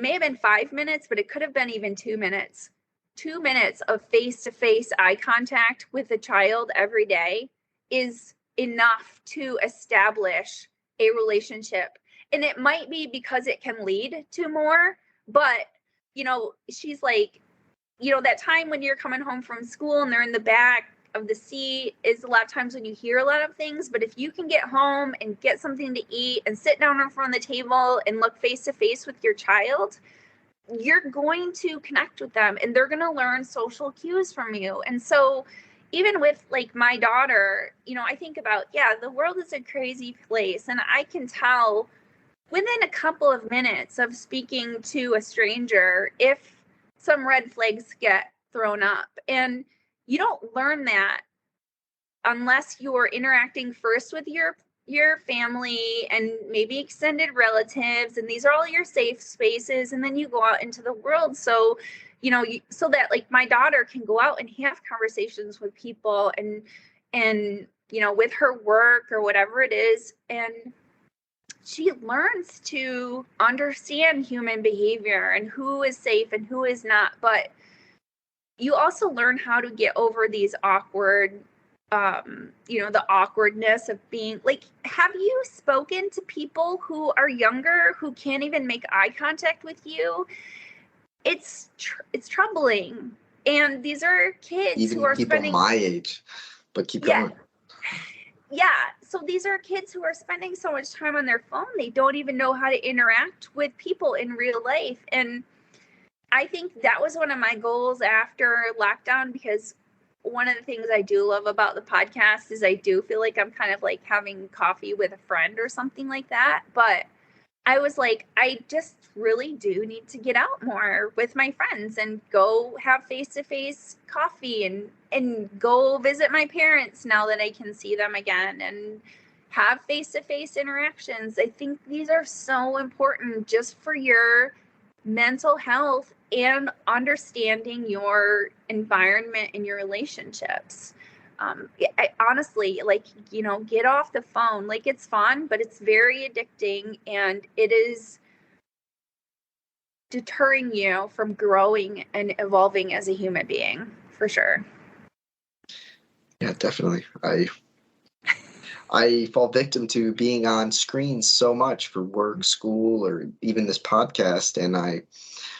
may have been 5 minutes, but it could have been even 2 minutes. 2 minutes of face-to-face eye contact with a child every day is enough to establish a relationship. And it might be because it can lead to more, but, you know, she's like, you know, that time when you're coming home from school and they're in the back of the seat is a lot of times when you hear a lot of things. But if you can get home and get something to eat and sit down in front of the table and look face to face with your child, you're going to connect with them and they're going to learn social cues from you. And so even with like my daughter, you know, I think about, yeah, the world is a crazy place. And I can tell within a couple of minutes of speaking to a stranger if some red flags get thrown up. And you don't learn that unless you're interacting first with your family and maybe extended relatives, and these are all your safe spaces, and then you go out into the world. So, you know, so that like my daughter can go out and have conversations with people and you know, with her work or whatever it is, and she learns to understand human behavior and who is safe and who is not. But you also learn how to get over these awkward you know, the awkwardness of being like, have you spoken to people who are younger who can't even make eye contact with you? It's troubling. And these are kids Even who are people spending my age, but keep going. Yeah. So these are kids who are spending so much time on their phone, they don't even know how to interact with people in real life. And I think that was one of my goals after lockdown, because one of the things I do love about the podcast is I do feel like I'm kind of like having coffee with a friend or something like that. But I was like, I just really do need to get out more with my friends and go have face-to-face coffee and go visit my parents now that I can see them again and have face-to-face interactions. I think these are so important just for your mental health and understanding your environment and your relationships. I honestly, like, you know, get off the phone. Like, it's fun, but it's very addicting, and it is deterring you from growing and evolving as a human being, for sure. Yeah, definitely. I fall victim to being on screens so much for work, school, or even this podcast,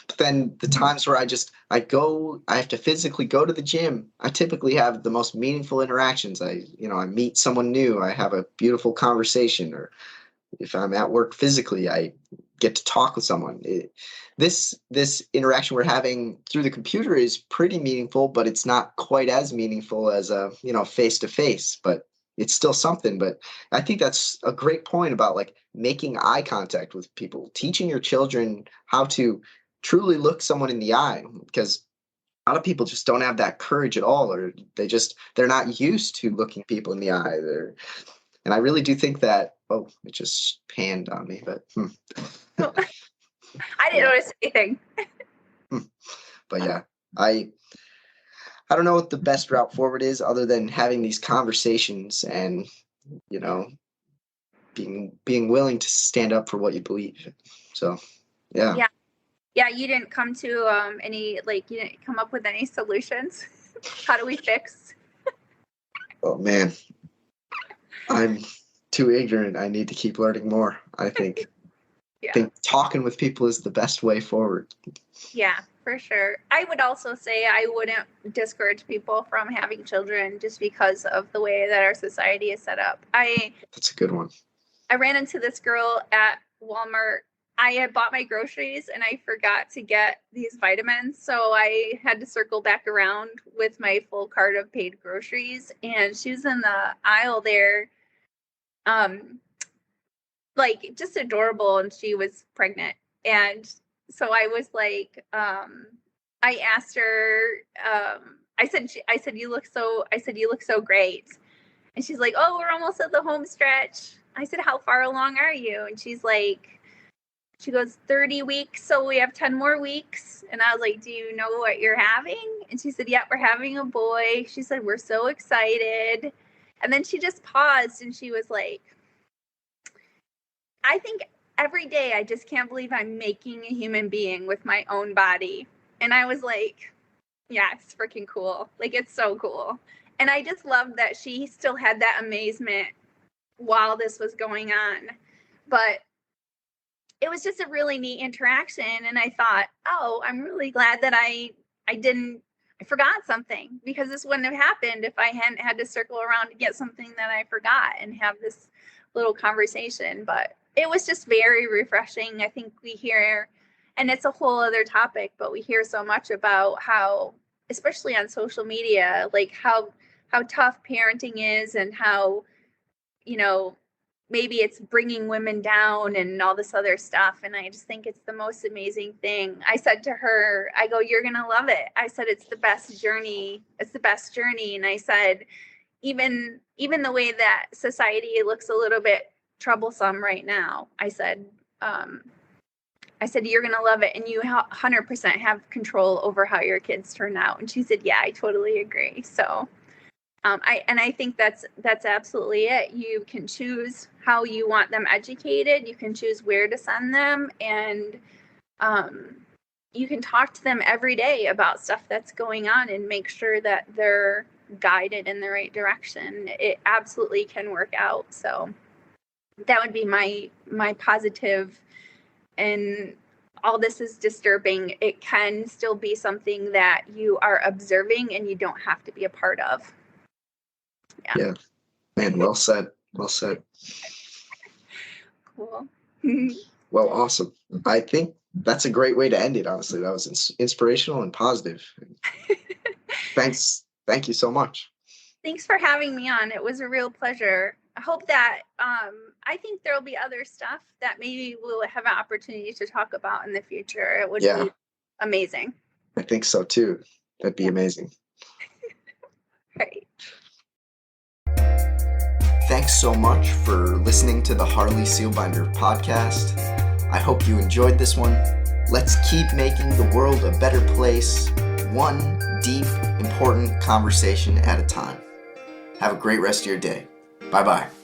but then the times where I have to physically go to the gym, I typically have the most meaningful interactions. I meet someone new, I have a beautiful conversation, or if I'm at work physically, I get to talk with someone. This interaction we're having through the computer is pretty meaningful, but it's not quite as meaningful as a, face to face, but it's still something. But I think that's a great point about like making eye contact with people, teaching your children how to truly look someone in the eye, because a lot of people just don't have that courage at all, or they're not used to looking people in the eye. And I really do think that, oh, it just panned on me, but I didn't notice anything. But yeah, I don't know what the best route forward is other than having these conversations and, being willing to stand up for what you believe. So, yeah. Yeah, you didn't come to you didn't come up with any solutions. How do we fix? Oh man, I'm too ignorant. I need to keep learning more. I think talking with people is the best way forward. Yeah, for sure. I would also say I wouldn't discourage people from having children just because of the way that our society is set up. That's a good one. I ran into this girl at Walmart. I had bought my groceries and I forgot to get these vitamins. So I had to circle back around with my full cart of paid groceries. And she was in the aisle there, like just adorable. And she was pregnant. And so I was like, I asked her, I said, you look so great. And she's like, oh, we're almost at the home stretch. I said, how far along are you? And she goes, 30 weeks. So we have 10 more weeks. And I was like, do you know what you're having? And she said, yeah, we're having a boy. She said, we're so excited. And then she just paused and she was like, I think every day I just can't believe I'm making a human being with my own body. And I was like, Yeah, it's freaking cool. Like, it's so cool. And I just love that she still had that amazement while this was going on. But it was just a really neat interaction. And I thought, oh, I'm really glad that I forgot something, because this wouldn't have happened if I hadn't had to circle around to get something that I forgot and have this little conversation. But it was just very refreshing. I think we hear, and it's a whole other topic, but we hear so much about how, especially on social media, like how tough parenting is, and how, maybe it's bringing women down and all this other stuff. And I just think it's the most amazing thing. I said to her, I go, you're going to love it. I said, it's the best journey. It's the best journey. And I said, even the way that society looks a little bit troublesome right now, I said, you're going to love it. And you 100% have control over how your kids turn out. And she said, yeah, I totally agree. So I think that's absolutely it. You can choose how you want them educated. You can choose where to send them, and you can talk to them every day about stuff that's going on and make sure that they're guided in the right direction. It absolutely can work out. So that would be my positive. And all this is disturbing, it can still be something that you are observing and you don't have to be a part of. Yeah. Man, well said. Well said. Cool. Well, awesome. I think that's a great way to end it, honestly. That was inspirational and positive. Thanks. Thank you so much. Thanks for having me on. It was a real pleasure. I hope that I think there'll be other stuff that maybe we'll have an opportunity to talk about in the future. It would be amazing. I think so too. That'd be amazing. Great. Thanks so much for listening to the Harley Seelbinder podcast. I hope you enjoyed this one. Let's keep making the world a better place, one deep, important conversation at a time. Have a great rest of your day. Bye-bye.